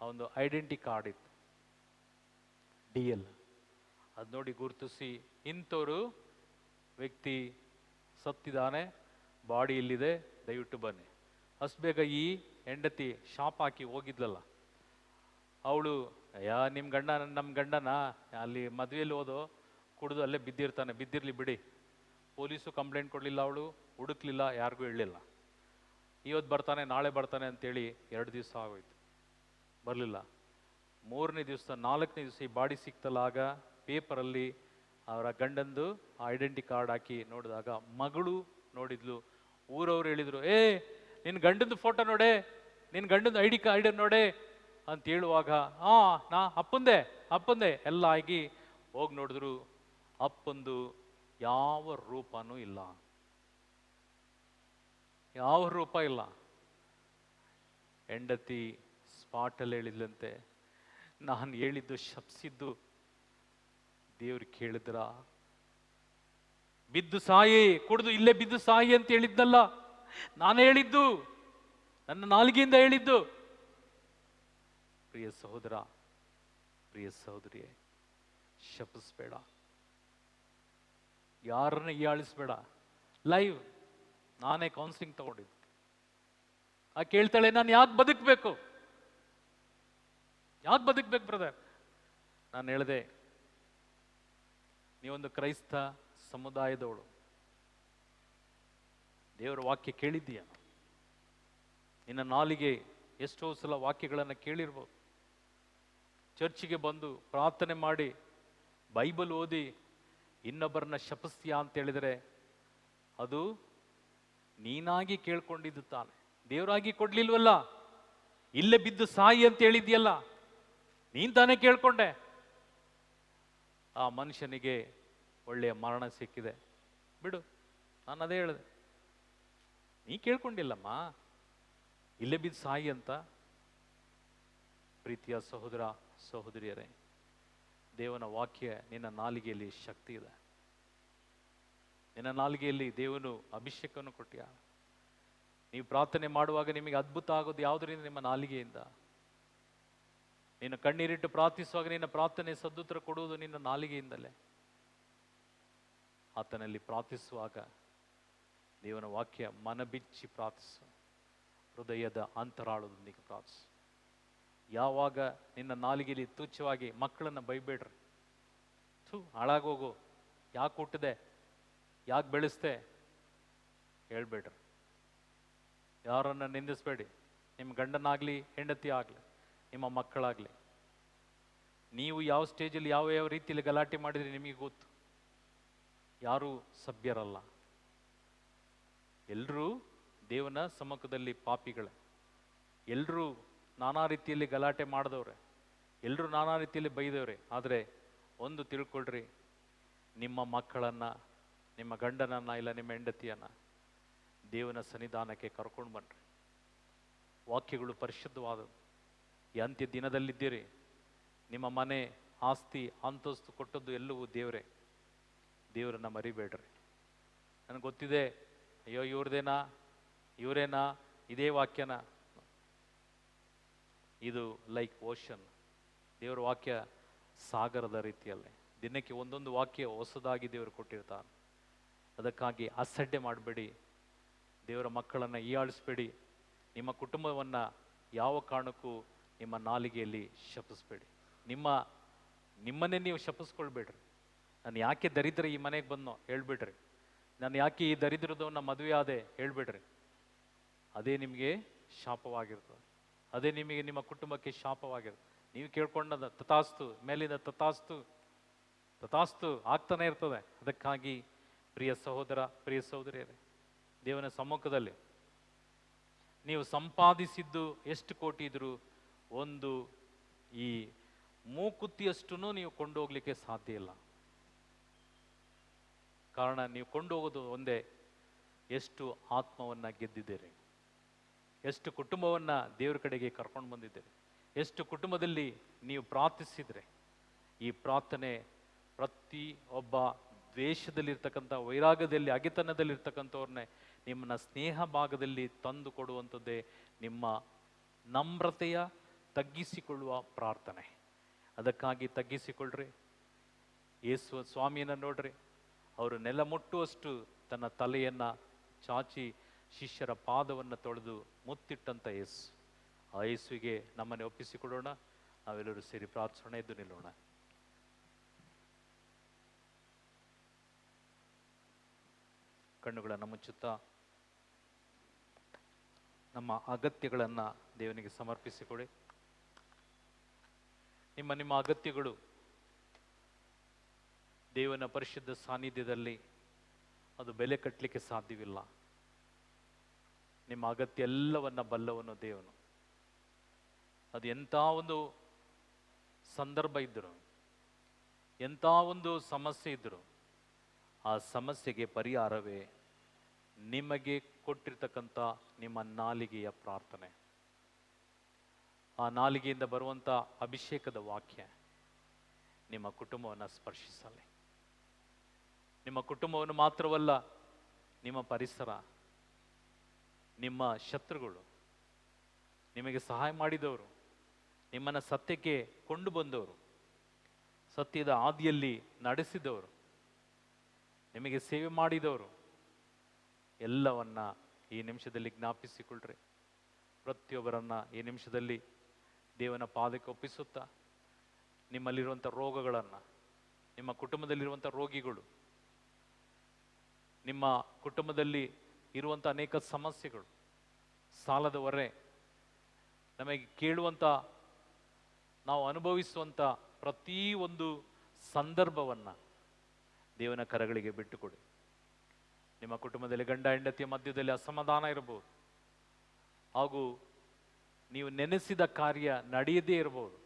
ಅವನು ಐಡೆಂಟಿ ಕಾರ್ಡ್ ಇತ್ತು, DL. ಅದು ನೋಡಿ ಗುರುತಿಸಿ, ಇಂಥವ್ರು ವ್ಯಕ್ತಿ ಸತ್ತಿದ್ದಾನೆ, ಬಾಡಿ ಇಲ್ಲಿದೆ, ದಯವಿಟ್ಟು ಬನ್ನಿ. ಅಷ್ಟು ಬೇಗ ಈ ಹೆಂಡತಿ ಶಾಪ್ ಹಾಕಿ ಹೋಗಿದ್ಲಲ್ಲ, ಅವಳು ನಿಮ್ಮ ಗಂಡ ನಮ್ಮ ಗಂಡನ ಅಲ್ಲಿ ಮದುವೆಯಲ್ಲಿ ಹೋದೋ ಕುಡಿದು ಅಲ್ಲೇ ಬಿದ್ದಿರ್ತಾನೆ, ಬಿದ್ದಿರಲಿ ಬಿಡಿ. ಪೊಲೀಸು ಕಂಪ್ಲೇಂಟ್ ಕೊಡಲಿಲ್ಲ, ಅವಳು ಹುಡುಕ್ಲಿಲ್ಲ, ಯಾರಿಗೂ ಹೇಳಲಿಲ್ಲ. ಇವತ್ತು ಬರ್ತಾನೆ ನಾಳೆ ಬರ್ತಾನೆ ಅಂತೇಳಿ 2 ದಿವಸ ಆಗೋಯ್ತು, ಬರಲಿಲ್ಲ. 3ನೇ ದಿವಸ 4ನೇ ದಿವಸ ಈ ಬಾಡಿ ಸಿಕ್ತಲ್ಲ, ಆಗ ಪೇಪರಲ್ಲಿ ಅವರ ಗಂಡಂದು ಐಡೆಂಟಿ ಕಾರ್ಡ್ ಹಾಕಿ ನೋಡಿದಾಗ ಮಗಳು ನೋಡಿದ್ಲು. ಊರವ್ರು ಹೇಳಿದರು, ನಿನ್ನ ಗಂಡಂದು ಫೋಟೋ ನೋಡೆ, ನಿನ್ನ ಗಂಡಂದು ಐಡಿ ಕಾರ್ಡ್ ನೋಡೆ ಅಂತ ಹೇಳುವಾಗ, ಅಪ್ಪಂದೆ ಎಲ್ಲ ಆಗಿ ಹೋಗಿ ನೋಡಿದ್ರು. ಅಪ್ಪಂದು ಯಾವ ರೂಪನೂ ಇಲ್ಲ, ಯಾವ ರೂಪ ಇಲ್ಲ. ಹೆಂಡತಿ ಸ್ಪಾಟಲ್ಲಿ ಹೇಳಿದ್ಲಂತೆ, ನಾನು ಹೇಳಿದ್ದು ಶಪ್ಸಿದ್ದು ದೇವ್ರಿಗೆ ಕೇಳಿದ್ರ? ಬಿದ್ದು ಸಾಯಿ, ಕುಡಿದು ಇಲ್ಲೇ ಬಿದ್ದು ಸಾಯಿ ಅಂತ ಹೇಳಿದ್ನಲ್ಲ, ನಾನು ಹೇಳಿದ್ದು, ನನ್ನ ನಾಲಿಗೆಯಿಂದ ಹೇಳಿದ್ದು. ಪ್ರಿಯ ಸಹೋದರ, ಪ್ರಿಯ ಸಹೋದರಿಯೇ, ಶಪಿಸ್ಬೇಡ, ಯಾರನ್ನ ಹೀಯಾಳಿಸ್ಬೇಡ. ಲೈವ್ ನಾನೇ ಕೌನ್ಸಿಲಿಂಗ್ ತಗೊಂಡಿದ್ದು. ಆ ಕೇಳ್ತಾಳೆ, ನಾನು ಯಾಕೆ ಬದುಕಬೇಕು ಬ್ರದರ್? ನಾನು ಹೇಳಿದೆ, ನೀವೊಂದು ಕ್ರೈಸ್ತ ಸಮುದಾಯದವಳು, ದೇವರ ವಾಕ್ಯ ಕೇಳಿದ್ದೀಯ, ನಿನ್ನ ನಾಲಿಗೆ ಎಷ್ಟೋ ಸಲ ವಾಕ್ಯಗಳನ್ನು ಕೇಳಿರ್ಬೋದು. ಚರ್ಚಿಗೆ ಬಂದು ಪ್ರಾರ್ಥನೆ ಮಾಡಿ ಬೈಬಲ್ ಓದಿ ಇನ್ನೊಬ್ಬರನ್ನ ಶಪಿಸ್ತೀಯಾ ಅಂತ ಹೇಳಿದರೆ ಅದು ನೀನಾಗಿ ಕೇಳ್ಕೊಂಡಿದ್ದು ತಾನೆ, ದೇವರಾಗಿ ಕೊಡ್ಲಿಲ್ವಲ್ಲ. ಇಲ್ಲೇ ಬಿದ್ದು ಸಾಯಿ ಅಂತ ಹೇಳಿದ್ಯಲ್ಲ, ನೀನ್ ತಾನೇ ಕೇಳ್ಕೊಂಡೆ. ಆ ಮನುಷ್ಯನಿಗೆ ಒಳ್ಳೆಯ ಮರಣ ಸಿಕ್ಕಿದೆ, ಬಿಡು. ನಾನು ಅದೇ ಹೇಳಿದೆ, ನೀ ಕೇಳ್ಕೊಂಡಿಲ್ಲಮ್ಮ, ಇಲ್ಲೇ ಬಿದ್ದು ಸಾಯಿ ಅಂತ. ಪ್ರೀತಿಯ ಸಹೋದರ ಸಹೋದರಿಯರೇ, ದೇವನ ವಾಕ್ಯ ನಿನ್ನ ನಾಲಿಗೆಯಲ್ಲಿ ಶಕ್ತಿ ಇದೆ. ನಿನ್ನ ನಾಲಿಗೆಯಲ್ಲಿ ದೇವನು ಅಭಿಷೇಕವನ್ನು ಕೊಟ್ಟಿಯ. ನೀವು ಪ್ರಾರ್ಥನೆ ಮಾಡುವಾಗ ನಿಮಗೆ ಅದ್ಭುತ ಆಗೋದು ಯಾವುದರಿಂದ? ನಿಮ್ಮ ನಾಲಿಗೆಯಿಂದ. ನೀನು ಕಣ್ಣೀರಿಟ್ಟು ಪ್ರಾರ್ಥಿಸುವಾಗ ನಿನ್ನ ಪ್ರಾರ್ಥನೆ ಸದ್ದುತ್ತರ ಕೊಡುವುದು ನಿನ್ನ ನಾಲಿಗೆಯಿಂದಲೇ. ಆತನಲ್ಲಿ ಪ್ರಾರ್ಥಿಸುವಾಗ ದೇವನ ವಾಕ್ಯ ಮನಬಿಚ್ಚಿ ಪ್ರಾರ್ಥಿಸು, ಹೃದಯದ ಅಂತರಾಳದೊಂದಿಗೆ ಪ್ರಾರ್ಥಿಸು. ಯಾವಾಗ ನಿನ್ನ ನಾಲಿಗೆಯಲ್ಲಿ ತುಚ್ಛವಾಗಿ ಮಕ್ಕಳನ್ನು ಬೈಬೇಡ್ರಿ, ಹಾಳಾಗೋಗು, ಯಾಕೆ ಹುಟ್ಟಿದೆ, ಯಾಕೆ ಬೆಳೆಸ್ದೆ ಹೇಳ್ಬೇಡ್ರಿ. ಯಾರನ್ನ ನಿಂದಿಸ್ಬೇಡಿ, ನಿಮ್ಮ ಗಂಡನಾಗ್ಲಿ ಹೆಂಡತಿ ಆಗಲಿ, ನಿಮ್ಮ ಮಕ್ಕಳಾಗಲಿ. ನೀವು ಯಾವ ಸ್ಟೇಜಲ್ಲಿ ಯಾವ ಯಾವ ರೀತಿಯಲ್ಲಿ ಗಲಾಟೆ ಮಾಡಿದ್ರಿ ನಿಮಗೆ ಗೊತ್ತು. ಯಾರೂ ಸಭ್ಯರಲ್ಲ, ಎಲ್ಲರೂ ದೇವನ ಸಮ್ಮುಖದಲ್ಲಿ ಪಾಪಿಗಳೇ. ಎಲ್ಲರೂ ನಾನಾ ರೀತಿಯಲ್ಲಿ ಗಲಾಟೆ ಮಾಡಿದವ್ರೆ. ಎಲ್ಲರೂ ನಾನಾ ರೀತಿಯಲ್ಲಿ ಬೈದವ್ರೆ. ಆದರೆ ಒಂದು ತಿಳ್ಕೊಳ್ರಿ, ನಿಮ್ಮ ಮಕ್ಕಳನ್ನು, ನಿಮ್ಮ ಗಂಡನನ್ನು ಇಲ್ಲ ನಿಮ್ಮ ಹೆಂಡತಿಯನ್ನು ದೇವನ ಸನ್ನಿಧಾನಕ್ಕೆ ಕರ್ಕೊಂಡು ಬನ್ನಿರಿ. ವಾಕ್ಯಗಳು ಪರಿಶುದ್ಧವಾದವು. ಈ ಅಂತ್ಯ ದಿನದಲ್ಲಿದ್ದೀರಿ. ನಿಮ್ಮ ಮನೆ, ಆಸ್ತಿ, ಅಂತಸ್ತು ಕೊಟ್ಟದ್ದು ಎಲ್ಲವೂ ದೇವರೇ. ದೇವರನ್ನು ಮರಿಬೇಡ್ರಿ. ನನಗೆ ಗೊತ್ತಿದೆ, ಅಯ್ಯೋ ಇವರೇನಾ ಇದೇ ವಾಕ್ಯನ. ಇದು ಲೈಕ್ ಓಷನ್. ದೇವರ ವಾಕ್ಯ ಸಾಗರದ ರೀತಿಯಲ್ಲೇ ದಿನಕ್ಕೆ ಒಂದೊಂದು ವಾಕ್ಯ ಹೊಸದಾಗಿ ದೇವರು ಕೊಟ್ಟಿರ್ತಾನೆ. ಅದಕ್ಕಾಗಿ ಅಸಡ್ಡೆ ಮಾಡಬೇಡಿ. ದೇವರ ಮಕ್ಕಳನ್ನು ಹೀಯಾಳಿಸ್ಬೇಡಿ. ನಿಮ್ಮ ಕುಟುಂಬವನ್ನು ಯಾವ ಕಾರಣಕ್ಕೂ ನಿಮ್ಮ ನಾಲಿಗೆಯಲ್ಲಿ ಶಪಿಸ್ಬೇಡಿ. ನಿಮ್ಮನ್ನೇ ನೀವು ಶಪಿಸ್ಕೊಳ್ಬೇಡ್ರಿ. ನಾನು ಯಾಕೆ ದರಿದ್ರ ಈ ಮನೆಗೆ ಬಂದೋ ಹೇಳ್ಬಿಡ್ರಿ. ನಾನು ಯಾಕೆ ಈ ದರಿದ್ರದವನ್ನ ಮದುವೆ ಆದೆ ಹೇಳ್ಬಿಡ್ರಿ. ಅದೇ ನಿಮಗೆ ಶಾಪವಾಗಿರ್ತದೆ. ಅದೇ ನಿಮಗೆ, ನಿಮ್ಮ ಕುಟುಂಬಕ್ಕೆ ಶಾಪವಾಗಿರ್ತದೆ. ನೀವು ಕೇಳ್ಕೊಂಡದ ತಥಾಸ್ತು, ಮೇಲಿಂದ ತಥಾಸ್ತು ಆಗ್ತಾನೆ ಇರ್ತದೆ. ಅದಕ್ಕಾಗಿ ಪ್ರಿಯ ಸಹೋದರ, ಪ್ರಿಯ ಸಹೋದರಿಯರೇ, ದೇವನ ಸಮ್ಮುಖದಲ್ಲಿ ನೀವು ಸಂಪಾದಿಸಿದ್ದು ಎಷ್ಟು ಕೋಟಿ ಇದ್ರು ಒಂದು ಈ ಮೂಕುತ್ತಿಯಷ್ಟು ನೀವು ಕೊಂಡೋಗ್ಲಿಕ್ಕೆ ಸಾಧ್ಯ ಇಲ್ಲ. ಕಾರಣ ನೀವು ಕೊಂಡೋಗೋದು ಒಂದೇ, ಎಷ್ಟು ಆತ್ಮವನ್ನು ಗೆದ್ದಿದ್ದೀರಿ, ಎಷ್ಟು ಕುಟುಂಬವನ್ನು ದೇವರ ಕಡೆಗೆ ಕರ್ಕೊಂಡು ಬಂದಿದ್ದೀರಿ, ಎಷ್ಟು ಕುಟುಂಬದಲ್ಲಿ ನೀವು ಪ್ರಾರ್ಥಿಸಿದರೆ. ಈ ಪ್ರಾರ್ಥನೆ ಪ್ರತಿ ಒಬ್ಬ ದ್ವೇಷದಲ್ಲಿರ್ತಕ್ಕಂಥ, ವೈರಾಗ್ಯದಲ್ಲಿ, ಅಗೆತನದಲ್ಲಿರ್ತಕ್ಕಂಥವ್ರನ್ನೇ ನಿಮ್ಮನ್ನ ಸ್ನೇಹ ಭಾಗದಲ್ಲಿ ತಂದು ಕೊಡುವಂಥದ್ದೇ ನಿಮ್ಮ ನಮ್ರತೆಯ ತಗ್ಗಿಸಿಕೊಳ್ಳುವ ಪ್ರಾರ್ಥನೆ. ಅದಕ್ಕಾಗಿ ತಗ್ಗಿಸಿಕೊಳ್ಳ್ರಿ. ಯೇಸು ಸ್ವಾಮಿಯನ್ನು ನೋಡ್ರಿ, ಅವರು ನೆಲ ಮುಟ್ಟುವಷ್ಟು ತನ್ನ ತಲೆಯನ್ನು ಚಾಚಿ ಶಿಷ್ಯರ ಪಾದವನ್ನು ತೊಳೆದು ಮುತ್ತಿಟ್ಟಂಥ ಯೇಸು. ಆ ಯೇಸುವಿಗೆ ನಮ್ಮನ್ನು ಒಪ್ಪಿಸಿಕೊಡೋಣ. ನಾವೆಲ್ಲರೂ ಸೇರಿ ಪ್ರಾರ್ಥನೆ ಎದ್ದು ನಿಲ್ಲೋಣ. ಕಣ್ಣುಗಳನ್ನು ಮುಚ್ಚುತ್ತಾ ನಮ್ಮ ಅಗತ್ಯಗಳನ್ನು ದೇವನಿಗೆ ಸಮರ್ಪಿಸಿಕೊಡಿ. ನಿಮ್ಮ ಅಗತ್ಯಗಳು ದೇವನ ಪರಿಶುದ್ಧ ಸಾನ್ನಿಧ್ಯದಲ್ಲಿ ಅದು ಬೆಲೆ ಕಟ್ಟಲಿಕ್ಕೆ ಸಾಧ್ಯವಿಲ್ಲ. ನಿಮ್ಮ ಅಗತ್ಯ ಎಲ್ಲವನ್ನ ಬಲ್ಲವನು ದೇವನು. ಅದು ಎಂಥ ಒಂದು ಸಂದರ್ಭ ಇದ್ದರು, ಎಂಥ ಒಂದು ಸಮಸ್ಯೆ ಇದ್ದರು, ಆ ಸಮಸ್ಯೆಗೆ ಪರಿಹಾರವೇ ನಿಮಗೆ ಕೊಟ್ಟಿರ್ತಕ್ಕಂಥ ನಿಮ್ಮ ನಾಲಿಗೆಯ ಪ್ರಾರ್ಥನೆ. ಆ ನಾಲಿಗೆಯಿಂದ ಬರುವಂಥ ಅಭಿಷೇಕದ ವಾಕ್ಯ ನಿಮ್ಮ ಕುಟುಂಬವನ್ನು ಸ್ಪರ್ಶಿಸಲಿ. ನಿಮ್ಮ ಕುಟುಂಬವನ್ನು ಮಾತ್ರವಲ್ಲ, ನಿಮ್ಮ ಪರಿಸರ, ನಿಮ್ಮ ಶತ್ರುಗಳು, ನಿಮಗೆ ಸಹಾಯ ಮಾಡಿದವರು, ನಿಮ್ಮನ್ನು ಸತ್ಯಕ್ಕೆ ಕೊಂಡು ಬಂದವರು, ಸತ್ಯದ ಹಾದಿಯಲ್ಲಿ ನಡೆಸಿದವರು, ನಿಮಗೆ ಸೇವೆ ಮಾಡಿದವರು, ಎಲ್ಲವನ್ನ ಈ ನಿಮಿಷದಲ್ಲಿ ಜ್ಞಾಪಿಸಿಕೊಳ್ಳ್ರಿ. ಪ್ರತಿಯೊಬ್ಬರನ್ನ ಈ ನಿಮಿಷದಲ್ಲಿ ದೇವನ ಪಾದಕ್ಕೆ ಒಪ್ಪಿಸುತ್ತಾ, ನಿಮ್ಮಲ್ಲಿರುವಂಥ ರೋಗಗಳನ್ನು, ನಿಮ್ಮ ಕುಟುಂಬದಲ್ಲಿರುವಂಥ ರೋಗಿಗಳು, ನಿಮ್ಮ ಕುಟುಂಬದಲ್ಲಿ ಇರುವಂಥ ಅನೇಕ ಸಮಸ್ಯೆಗಳು, ಸಾಲದ ಹೊರೆ, ನಮಗೆ ಕೇಳುವಂಥ, ನಾವು ಅನುಭವಿಸುವಂಥ ಪ್ರತಿಯೊಂದು ಸಂದರ್ಭವನ್ನು ದೇವನ ಕರಗಳಿಗೆ ಬಿಟ್ಟುಕೊಡಿ. ನಿಮ್ಮ ಕುಟುಂಬದಲ್ಲಿ ಗಂಡ ಹೆಂಡತಿಯ ಮಧ್ಯದಲ್ಲಿ ಅಸಮಾಧಾನ ಇರಬಹುದು, ಹಾಗೂ ನೀವು ನೆನೆಸಿದ ಕಾರ್ಯ ನಡೆಯದೇ ಇರಬಹುದು,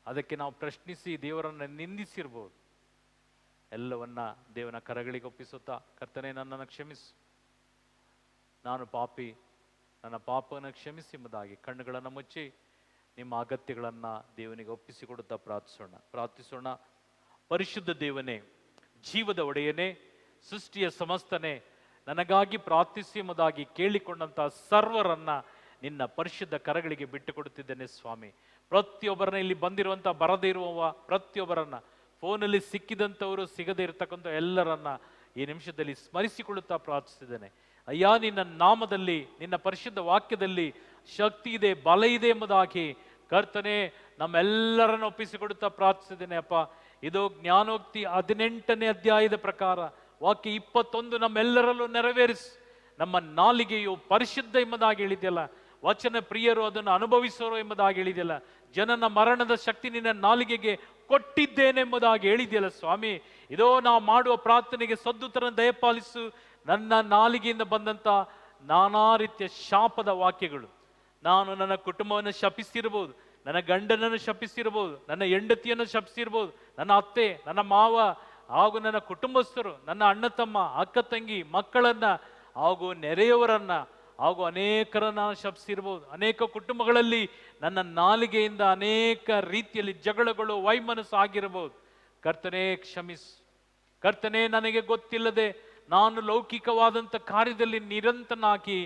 ಅದಕ್ಕೆ ನಾವು ಪ್ರಶ್ನಿಸಿ ದೇವರನ್ನು ನಿಂದಿಸಿರ್ಬೋದು. ಎಲ್ಲವನ್ನ ದೇವನ ಕರಗಳಿಗೆ ಒಪ್ಪಿಸುತ್ತಾ, ಕರ್ತನೇ ನನ್ನನ್ನು ಕ್ಷಮಿಸು, ನಾನು ಪಾಪಿ, ನನ್ನ ಪಾಪವನ್ನು ಕ್ಷಮಿಸಿ ಎಂಬುದಾಗಿ ಕಣ್ಣುಗಳನ್ನು ಮುಚ್ಚಿ ನಿಮ್ಮ ಅಗತ್ಯಗಳನ್ನು ದೇವನಿಗೆ ಒಪ್ಪಿಸಿಕೊಡುತ್ತಾ ಪ್ರಾರ್ಥಿಸೋಣ. ಪರಿಶುದ್ಧ ದೇವನೇ, ಜೀವದ ಒಡೆಯನೇ, ಸೃಷ್ಟಿಯ ಸಮಸ್ತನೇ, ನನಗಾಗಿ ಪ್ರಾರ್ಥಿಸಿ ಎಂಬುದಾಗಿ ಕೇಳಿಕೊಂಡಂಥ ಸರ್ವರನ್ನ ನಿನ್ನ ಪರಿಶುದ್ಧ ಕರಗಳಿಗೆ ಬಿಟ್ಟು ಕೊಡುತ್ತಿದ್ದೇನೆ ಸ್ವಾಮಿ. ಪ್ರತಿಯೊಬ್ಬರನ್ನ, ಇಲ್ಲಿ ಬಂದಿರುವಂಥ ಬರದೇ ಇರುವವ ಪ್ರತಿಯೊಬ್ಬರನ್ನ, ಫೋನಲ್ಲಿ ಸಿಕ್ಕಿದಂಥವರು, ಸಿಗದೇ ಇರತಕ್ಕಂಥ ಎಲ್ಲರನ್ನ ಈ ನಿಮಿಷದಲ್ಲಿ ಸ್ಮರಿಸಿಕೊಳ್ಳುತ್ತಾ ಪ್ರಾರ್ಥಿಸಿದ್ದೇನೆ. ಅಯ್ಯ, ನಿನ್ನ ನಾಮದಲ್ಲಿ, ನಿನ್ನ ಪರಿಶುದ್ಧ ವಾಕ್ಯದಲ್ಲಿ ಶಕ್ತಿ ಇದೆ, ಬಲ ಇದೆ ಎಂಬುದಾಗಿ ಕರ್ತನೆ ನಮ್ಮೆಲ್ಲರನ್ನು ಒಪ್ಪಿಸಿಕೊಡುತ್ತಾ ಪ್ರಾರ್ಥಿಸಿದ್ದೇನೆ ಅಪ್ಪ. ಇದು ಜ್ಞಾನೋಕ್ತಿ 18ನೇ ಅಧ್ಯಾಯದ ಪ್ರಕಾರ ವಾಕ್ಯ 21 ನಮ್ಮೆಲ್ಲರಲ್ಲೂ ನೆರವೇರಿಸಿ. ನಮ್ಮ ನಾಲಿಗೆಯು ಪರಿಶುದ್ಧ ಎಂಬುದಾಗಿ ಹೇಳಿದೆಯಲ್ಲ, ವಚನ ಪ್ರಿಯರು ಅದನ್ನು ಅನುಭವಿಸೋರು ಎಂಬುದಾಗಿ ಹೇಳಿದೆಯಲ್ಲ, ಜನನ ಮರಣದ ಶಕ್ತಿ ನಿನ್ನ ನಾಲಿಗೆಗೆ ಕೊಟ್ಟಿದ್ದೇನೆ ಎಂಬುದಾಗಿ ಹೇಳಿದೆಯಲ್ಲ ಸ್ವಾಮಿ. ಇದೋ ನಾವು ಮಾಡುವ ಪ್ರಾರ್ಥನೆಗೆ ಸದ್ದುತ್ತರ ದಯಪಾಲಿಸು. ನನ್ನ ನಾಲಿಗೆಯಿಂದ ಬಂದಂಥ ನಾನಾ ರೀತಿಯ ಶಾಪದ ವಾಕ್ಯಗಳು, ನಾನು ನನ್ನ ಕುಟುಂಬವನ್ನು ಶಪಿಸಿರಬಹುದು, ನನ್ನ ಗಂಡನನ್ನು ಶಪಿಸಿರ್ಬೋದು, ನನ್ನ ಹೆಂಡತಿಯನ್ನು ಶಪಿಸಿರ್ಬೋದು, ನನ್ನ ಅತ್ತೆ, ನನ್ನ ಮಾವ ಹಾಗೂ ನನ್ನ ಕುಟುಂಬಸ್ಥರು, ನನ್ನ ಅಣ್ಣ ತಮ್ಮ, ಅಕ್ಕ ತಂಗಿ, ಮಕ್ಕಳನ್ನ ಹಾಗೂ ನೆರೆಯವರನ್ನ ಹಾಗೂ ಅನೇಕರನ್ನ ಶಪಿಸಿರ್ಬೋದು. ಅನೇಕ ಕುಟುಂಬಗಳಲ್ಲಿ ನನ್ನ ನಾಲಿಗೆಯಿಂದ ಅನೇಕ ರೀತಿಯಲ್ಲಿ ಜಗಳಗಳು, ವೈಮನಸ್ಸು ಆಗಿರಬಹುದು. ಕರ್ತನೇ ಕ್ಷಮಿಸು. ಕರ್ತನೇ, ನನಗೆ ಗೊತ್ತಿಲ್ಲದೆ ನಾನು ಲೌಕಿಕವಾದಂಥ ಕಾರ್ಯದಲ್ಲಿ ನಿರಂತನಾಗಿ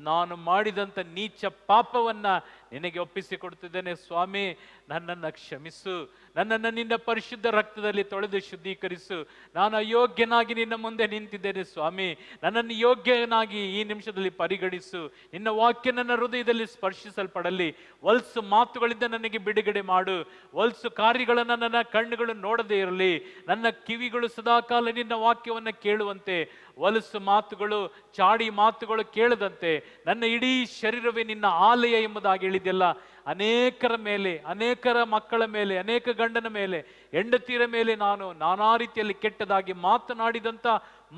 ನಾನು ಮಾಡಿದಂಥ ನೀಚ ಪಾಪವನ್ನ ನಿನಗೆ ಒಪ್ಪಿಸಿಕೊಡ್ತಿದ್ದೇನೆ ಸ್ವಾಮಿ. ನನ್ನನ್ನು ಕ್ಷಮಿಸು. ನನ್ನನ್ನು ನಿನ್ನ ಪರಿಶುದ್ಧ ರಕ್ತದಲ್ಲಿ ತೊಳೆದು ಶುದ್ಧೀಕರಿಸು. ನಾನು ಅಯೋಗ್ಯನಾಗಿ ನಿನ್ನ ಮುಂದೆ ನಿಂತಿದ್ದೇನೆ ಸ್ವಾಮಿ. ನನ್ನನ್ನು ಯೋಗ್ಯನಾಗಿ ಈ ನಿಮಿಷದಲ್ಲಿ ಪರಿಗಣಿಸು. ನಿನ್ನ ವಾಕ್ಯ ನನ್ನ ಹೃದಯದಲ್ಲಿ ಸ್ಪರ್ಶಿಸಲ್ಪಡಲಿ. ಹೊಲ್ಸು ಮಾತುಗಳಿಂದ ನನಗೆ ಬಿಡುಗಡೆ ಮಾಡು. ಹೊಲ್ಸು ಕಾರ್ಯಗಳನ್ನು ನನ್ನ ಕಣ್ಣುಗಳು ನೋಡದೇ ಇರಲಿ. ನನ್ನ ಕಿವಿಗಳು ಸದಾಕಾಲ ನಿನ್ನ ವಾಕ್ಯವನ್ನು ಕೇಳುವಂತೆ, ಹೊಲಸು ಮಾತುಗಳು, ಚಾಡಿ ಮಾತುಗಳು ಕೇಳದಂತೆ ನನ್ನ ಇಡೀ ಶರೀರವೇ ನಿನ್ನ ಆಲಯ ಎಂಬುದಾಗಿ ಹೇಳಿದೆಯಲ್ಲ. ಅನೇಕರ ಮೇಲೆ, ಅನೇಕರ ಮಕ್ಕಳ ಮೇಲೆ, ಅನೇಕ ಗಂಡನ ಮೇಲೆ, ಹೆಂಡತಿಯರ ಮೇಲೆ ನಾನು ನಾನಾ ರೀತಿಯಲ್ಲಿ ಕೆಟ್ಟದಾಗಿ ಮಾತನಾಡಿದಂಥ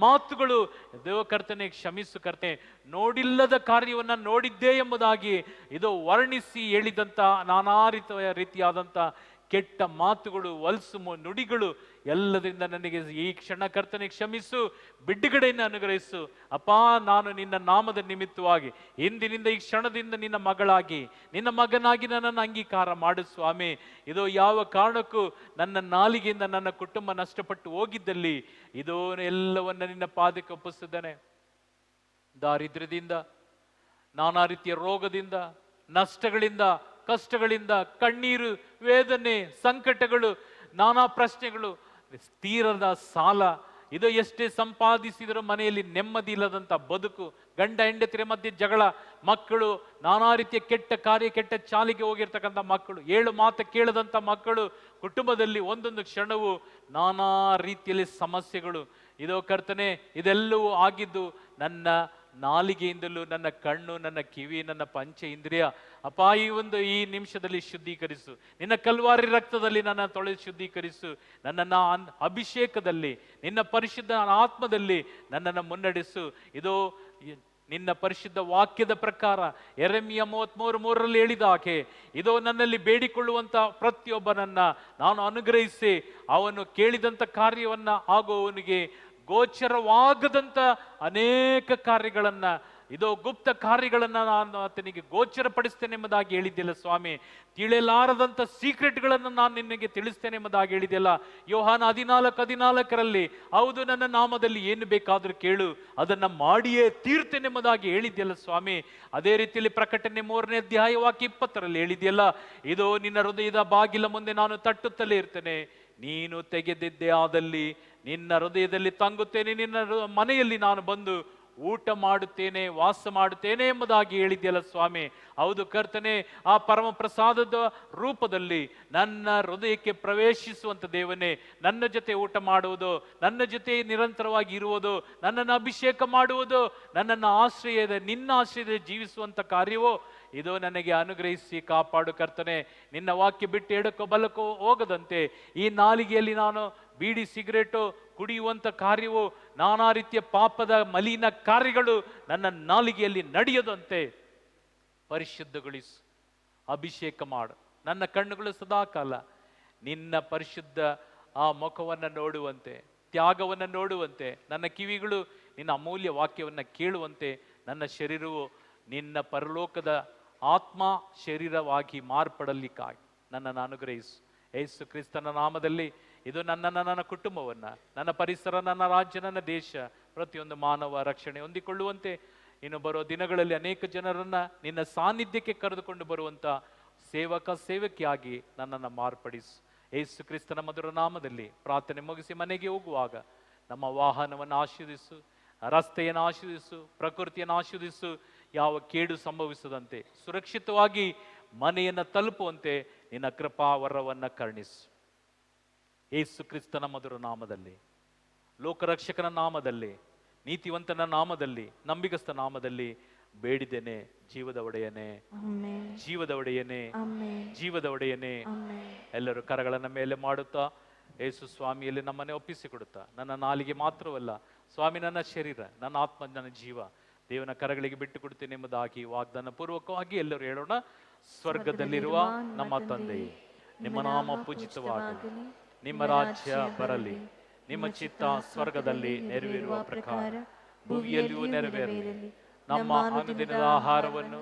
ಮಾತುಗಳು ದೇವ ಕರ್ತನೆ ಕ್ಷಮಿಸು ಕರ್ತನೆ. ನೋಡಿಲ್ಲದ ಕಾರ್ಯವನ್ನ ನೋಡಿದ್ದೇ ಎಂಬುದಾಗಿ ಇದು ವರ್ಣಿಸಿ ಹೇಳಿದಂಥ ನಾನಾ ರೀತಿಯಾದಂಥ ಕೆಟ್ಟ ಮಾತುಗಳು, ಹೊಲ್ಸು ನುಡಿಗಳು ಎಲ್ಲದರಿಂದ ನನಗೆ ಈ ಕ್ಷಣ ಕರ್ತನೆ ಕ್ಷಮಿಸು. ಬಿಡುಗಡೆಯನ್ನು ಅನುಗ್ರಹಿಸು ಅಪ್ಪ. ನಾನು ನಿನ್ನ ನಾಮದ ನಿಮಿತ್ತವಾಗಿ ಇಂದಿನಿಂದ ಈ ಕ್ಷಣದಿಂದ ನಿನ್ನ ಮಗಳಾಗಿ, ನಿನ್ನ ಮಗನಾಗಿ ನನ್ನನ್ನು ಅಂಗೀಕಾರ ಮಾಡು ಸ್ವಾಮಿ. ಇದು ಯಾವ ಕಾರಣಕ್ಕೂ ನನ್ನ ನಾಲಿಗೆಯಿಂದ ನನ್ನ ಕುಟುಂಬ ನಷ್ಟಪಟ್ಟು ಹೋಗಿದ್ದಲ್ಲಿ ಇದು ಎಲ್ಲವನ್ನ ನಿನ್ನ ಪಾದಕ್ಕೆ ಒಪ್ಪಿಸಿದ್ದೇನೆ. ದಾರಿದ್ರ್ಯದಿಂದ, ನಾನಾ ರೀತಿಯ ರೋಗದಿಂದ, ನಷ್ಟಗಳಿಂದ, ಕಷ್ಟಗಳಿಂದ, ಕಣ್ಣೀರು, ವೇದನೆ, ಸಂಕಟಗಳು, ನಾನಾ ಪ್ರಶ್ನೆಗಳು, ತೀರದ ಸಾಲ, ಇದು ಎಷ್ಟೇ ಸಂಪಾದಿಸಿದರೂ ಮನೆಯಲ್ಲಿ ನೆಮ್ಮದಿ ಇಲ್ಲದಂಥ ಬದುಕು, ಗಂಡ ಹೆಂಡತಿರ ಮಧ್ಯೆ ಜಗಳ, ಮಕ್ಕಳು ನಾನಾ ರೀತಿಯ ಕೆಟ್ಟ ಕಾರ್ಯ, ಕೆಟ್ಟ ಚಾಲಿಗೆ ಹೋಗಿರ್ತಕ್ಕಂಥ ಮಕ್ಕಳು, ಏಳು ಮಾತು ಕೇಳದಂಥ ಮಕ್ಕಳು, ಕುಟುಂಬದಲ್ಲಿ ಒಂದೊಂದು ಕ್ಷಣವೂ ನಾನಾ ರೀತಿಯಲ್ಲಿ ಸಮಸ್ಯೆಗಳು. ಇದೋ ಕರ್ತನೆ, ಇದೆಲ್ಲವೂ ಆಗಿದ್ದು ನನ್ನ ನಾಲಿಗೆಯಿಂದಲೂ, ನನ್ನ ಕಣ್ಣು, ನನ್ನ ಕಿವಿ, ನನ್ನ ಪಂಚ ಇಂದ್ರಿಯ ಅಪ್ಪ ಈ ನಿಮಿಷದಲ್ಲಿ ಶುದ್ಧೀಕರಿಸು. ನಿನ್ನ ಕಲ್ವಾರಿ ರಕ್ತದಲ್ಲಿ ನನ್ನ ತೊಳೆದು ಶುದ್ಧೀಕರಿಸು. ನನ್ನನ್ನು ಅಭಿಷೇಕದಲ್ಲಿ, ನಿನ್ನ ಪರಿಶುದ್ಧ ಆತ್ಮದಲ್ಲಿ ನನ್ನನ್ನು ಮುನ್ನಡೆಸು. ಇದೋ ನಿನ್ನ ಪರಿಶುದ್ಧ ವಾಕ್ಯದ ಪ್ರಕಾರ ಯೆರೆಮೀಯ 33:3 ಹೇಳಿದ ಹಾಗೆ ಇದೋ ನನ್ನಲ್ಲಿ ಬೇಡಿಕೊಳ್ಳುವಂತ ಪ್ರತಿಯೊಬ್ಬನನ್ನ ನಾನು ಅನುಗ್ರಹಿಸಿ ಅವನು ಕೇಳಿದಂಥ ಕಾರ್ಯವನ್ನ ಹಾಗೂ ಅವನಿಗೆ ಗೋಚರವಾಗದಂಥ ಅನೇಕ ಕಾರ್ಯಗಳನ್ನ, ಇದೋ ಗುಪ್ತ ಕಾರ್ಯಗಳನ್ನ ನಾನು ಆತನಿಗೆ ಗೋಚರಪಡಿಸ್ತೇನೆ ಎಂಬುದಾಗಿ ಹೇಳಿದ್ದಿಲ್ಲ ಸ್ವಾಮಿ. ತಿಳಿಯಲಾರದಂಥ ಸೀಕ್ರೆಟ್ಗಳನ್ನು ನಾನು ನಿನಗೆ ತಿಳಿಸ್ತೇನೆ ಎಂಬುದಾಗಿ ಹೇಳಿದೆಯಲ್ಲ. ಯೋಹಾನ 14:14 ಹೌದು, ನನ್ನ ನಾಮದಲ್ಲಿ ಏನು ಬೇಕಾದರೂ ಕೇಳು, ಅದನ್ನ ಮಾಡಿಯೇ ತೀರ್ತೇನೆ ಎಂಬುದಾಗಿ ಹೇಳಿದ್ಯಲ್ಲ ಸ್ವಾಮಿ. ಅದೇ ರೀತಿಯಲ್ಲಿ ಪ್ರಕಟಣೆ 3ನೇ ಅಧ್ಯಾಯ ವಾಕ್ಯ 20 ಹೇಳಿದೆಯಲ್ಲ, ಇದೋ ನಿನ್ನ ಹೃದಯದ ಬಾಗಿಲ ಮುಂದೆ ನಾನು ತಟ್ಟುತ್ತಲೇ ಇರ್ತೇನೆ, ನೀನು ತೆಗೆದಿದ್ದೇ ಆದಲ್ಲಿ ನಿನ್ನ ಹೃದಯದಲ್ಲಿ ತಂಗುತ್ತೇನೆ, ನಿನ್ನ ಮನೆಯಲ್ಲಿ ನಾನು ಬಂದು ಊಟ ಮಾಡುತ್ತೇನೆ, ವಾಸ ಮಾಡುತ್ತೇನೆ ಎಂಬುದಾಗಿ ಹೇಳಿದ್ಯಲ್ಲ ಸ್ವಾಮಿ. ಹೌದು ಕರ್ತನೆ, ಆ ಪರಮ ಪ್ರಸಾದದ ರೂಪದಲ್ಲಿ ನನ್ನ ಹೃದಯಕ್ಕೆ ಪ್ರವೇಶಿಸುವಂತ ದೇವನೇ, ನನ್ನ ಜೊತೆ ಊಟ ಮಾಡುವುದು, ನನ್ನ ಜೊತೆ ನಿರಂತರವಾಗಿ ಇರುವುದು, ನನ್ನನ್ನು ಅಭಿಷೇಕ ಮಾಡುವುದು, ನನ್ನನ್ನು ನಿನ್ನ ಆಶ್ರಯದ ಜೀವಿಸುವಂತ ಕಾರ್ಯವೋ ಇದು ನನಗೆ ಅನುಗ್ರಹಿಸಿ ಕಾಪಾಡು ಕರ್ತನೆ. ನಿನ್ನ ವಾಕ್ಯ ಬಿಟ್ಟು ಎಡಕ್ಕೋ ಬಲಕ್ಕೋ ಹೋಗದಂತೆ ಈ ನಾಲಿಗೆಯಲ್ಲಿ ನಾನು ಬೀಡಿ ಸಿಗರೇಟು ಕುಡಿಯುವಂಥ ಕಾರ್ಯವು, ನಾನಾ ರೀತಿಯ ಪಾಪದ ಮಲಿನ ಕಾರ್ಯಗಳು ನನ್ನ ನಾಲಿಗೆಯಲ್ಲಿ ನಡೆಯದಂತೆ ಪರಿಶುದ್ಧಗೊಳಿಸು, ಅಭಿಷೇಕ ಮಾಡು. ನನ್ನ ಕಣ್ಣುಗಳು ಸದಾಕಾಲ ನಿನ್ನ ಪರಿಶುದ್ಧ ಆ ಮುಖವನ್ನು ನೋಡುವಂತೆ, ತ್ಯಾಗವನ್ನು ನೋಡುವಂತೆ, ನನ್ನ ಕಿವಿಗಳು ನಿನ್ನ ಅಮೂಲ್ಯ ವಾಕ್ಯವನ್ನು ಕೇಳುವಂತೆ, ನನ್ನ ಶರೀರವು ನಿನ್ನ ಪರಲೋಕದ ಆತ್ಮ ಶರೀರವಾಗಿ ಮಾರ್ಪಡಲಿಕ್ಕಾಗಿ ನನ್ನನ್ನು ಅನುಗ್ರಹಿಸು. ಯೇಸು ಕ್ರಿಸ್ತನ ನಾಮದಲ್ಲಿ ಇದು ನನ್ನನ್ನು, ನನ್ನ ಕುಟುಂಬವನ್ನು, ನನ್ನ ಪರಿಸರ, ನನ್ನ ರಾಜ್ಯ, ನನ್ನ ದೇಶ, ಪ್ರತಿಯೊಂದು ಮಾನವ ರಕ್ಷಣೆ ಹೊಂದಿಕೊಳ್ಳುವಂತೆ ಇನ್ನು ಬರುವ ದಿನಗಳಲ್ಲಿ ಅನೇಕ ಜನರನ್ನ ನಿನ್ನ ಸಾನ್ನಿಧ್ಯಕ್ಕೆ ಕರೆದುಕೊಂಡು ಬರುವಂತ ಸೇವಕಿಯಾಗಿ ನನ್ನನ್ನು ಮಾರ್ಪಡಿಸು. ಯೇಸು ಕ್ರಿಸ್ತನ ಮಧುರ ನಾಮದಲ್ಲಿ ಪ್ರಾರ್ಥನೆ ಮುಗಿಸಿ ಮನೆಗೆ ಹೋಗುವಾಗ ನಮ್ಮ ವಾಹನವನ್ನು ಆಶೀರ್ವದಿಸು, ರಸ್ತೆಯನ್ನು ಆಶೀರ್ವದಿಸು, ಪ್ರಕೃತಿಯನ್ನು ಆಶೀರ್ವದಿಸು. ಯಾವ ಕೇಡು ಸಂಭವಿಸದಂತೆ ಸುರಕ್ಷಿತವಾಗಿ ಮನೆಯನ್ನು ತಲುಪುವಂತೆ ನಿನ್ನ ಕೃಪಾವರವನ್ನು ಕರುಣಿಸು. ಯೇಸು ಕ್ರಿಸ್ತನ ಮಧುರ ನಾಮದಲ್ಲಿ, ಲೋಕರಕ್ಷಕನ ನಾಮದಲ್ಲಿ, ನೀತಿವಂತನ ನಾಮದಲ್ಲಿ, ನಂಬಿಗಸ್ತ ನಾಮದಲ್ಲಿ ಬೇಡಿದ್ದೇನೆ. ಜೀವದ ಒಡೆಯನೇ, ಜೀವದ ಒಡೆಯನೇ, ಜೀವದ ಒಡೆಯನೇ. ಎಲ್ಲರೂ ಕರಗಳನ್ನು ಮೇಲೆ ಮಾಡುತ್ತಾ ಯೇಸು ಸ್ವಾಮಿಯಲ್ಲಿ ನಮ್ಮನ್ನೇ ಒಪ್ಪಿಸಿಕೊಡುತ್ತಾ, ನನ್ನ ನಾಲಿಗೆ ಮಾತ್ರವಲ್ಲ ಸ್ವಾಮಿ, ನನ್ನ ಶರೀರ, ನನ್ನ ಆತ್ಮ, ನನ್ನ ಜೀವ, ದೇವನ ಕರಗಳಿಗೆ ಬಿಟ್ಟು ಕೊಡ್ತೇನೆ ಎಂಬುದಾಗಿ ವಾಗ್ದಾನ ಪೂರ್ವಕವಾಗಿ ಎಲ್ಲರೂ ಹೇಳೋಣ. ಸ್ವರ್ಗದಲ್ಲಿರುವ ನಮ್ಮ ತಂದೆಯೇ, ನಿಮ್ಮ ನಾಮ ಪೂಜಿತವಾಗಲಿ, ನಿಮ್ಮ ರಾಜ್ಯ ಬರಲಿ, ನಿಮ್ಮ ಚಿತ್ತ ಸ್ವರ್ಗದಲ್ಲಿ ನೆರವೇರುವ ಪ್ರಕಾರ ಭೂಮಿಯಲ್ಲಿಯೂ ನೆರವೇರಲಿ. ನಮ್ಮ ಅನುದಿನದ ಆಹಾರವನ್ನು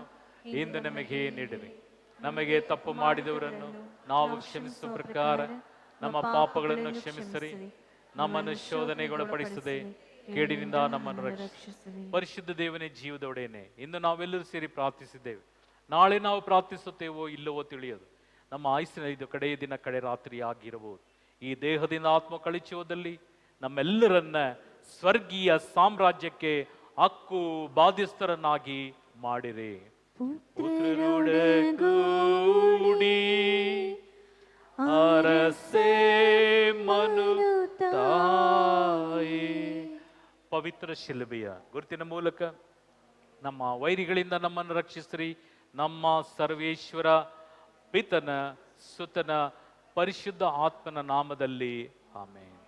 ಇಂದು ನಮಗೆ ನೀಡಿರಿ. ನಮಗೆ ತಪ್ಪು ಮಾಡಿದವರನ್ನು ನಾವು ಕ್ಷಮಿಸುವ ಪ್ರಕಾರ ನಮ್ಮ ಪಾಪಗಳನ್ನು ಕ್ಷಮಿಸಿರಿ. ನಮ್ಮನ್ನು ಶೋಧನೆಗೊಳಪಡಿಸದೆ ಕೇಡಿನಿಂದ ನಮ್ಮನ್ನು ರಕ್ಷಿಸಿರಿ. ಪರಿಶುದ್ಧ ದೇವನೇ, ಜೀವದ ಒಡೆಯನೇ, ಇಂದು ನಾವೆಲ್ಲರೂ ಸೇರಿ ಪ್ರಾರ್ಥಿಸಿದ್ದೇವೆ. ನಾಳೆ ನಾವು ಪ್ರಾರ್ಥಿಸುತ್ತೇವೋ ಇಲ್ಲವೋ ತಿಳಿಯದು. ನಮ್ಮ ಆಯುಸ್ಸಿನ ಇದು ಕಡೆಯ ದಿನ, ಕಡೆ ರಾತ್ರಿ ಆಗಿರಬಹುದು. ಈ ದೇಹದಿಂದ ಆತ್ಮ ಕಳಿಚುವುದಲ್ಲಿ ನಮ್ಮೆಲ್ಲರನ್ನ ಸ್ವರ್ಗೀಯ ಸಾಮ್ರಾಜ್ಯಕ್ಕೆ ಹಕ್ಕು ಬಾಧ್ಯಸ್ಥರನ್ನಾಗಿ ಮಾಡಿರಿ. ಪುತ್ರರೊಡೆ ಕೂಡಿ ಅರಸೇ ಮನು ತಾಯಿ ಪವಿತ್ರ ಶಿಲುಬೆಯ ಗುರುತಿನ ಮೂಲಕ ನಮ್ಮ ವೈರಿಗಳಿಂದ ನಮ್ಮನ್ನು ರಕ್ಷಿಸಿರಿ. ನಮ್ಮ ಸರ್ವೇಶ್ವರ ಪಿತನ ಸುತನ ಪರಿಶುದ್ಧ ಆತ್ಮನ ನಾಮದಲ್ಲಿ ಆಮೇನ್.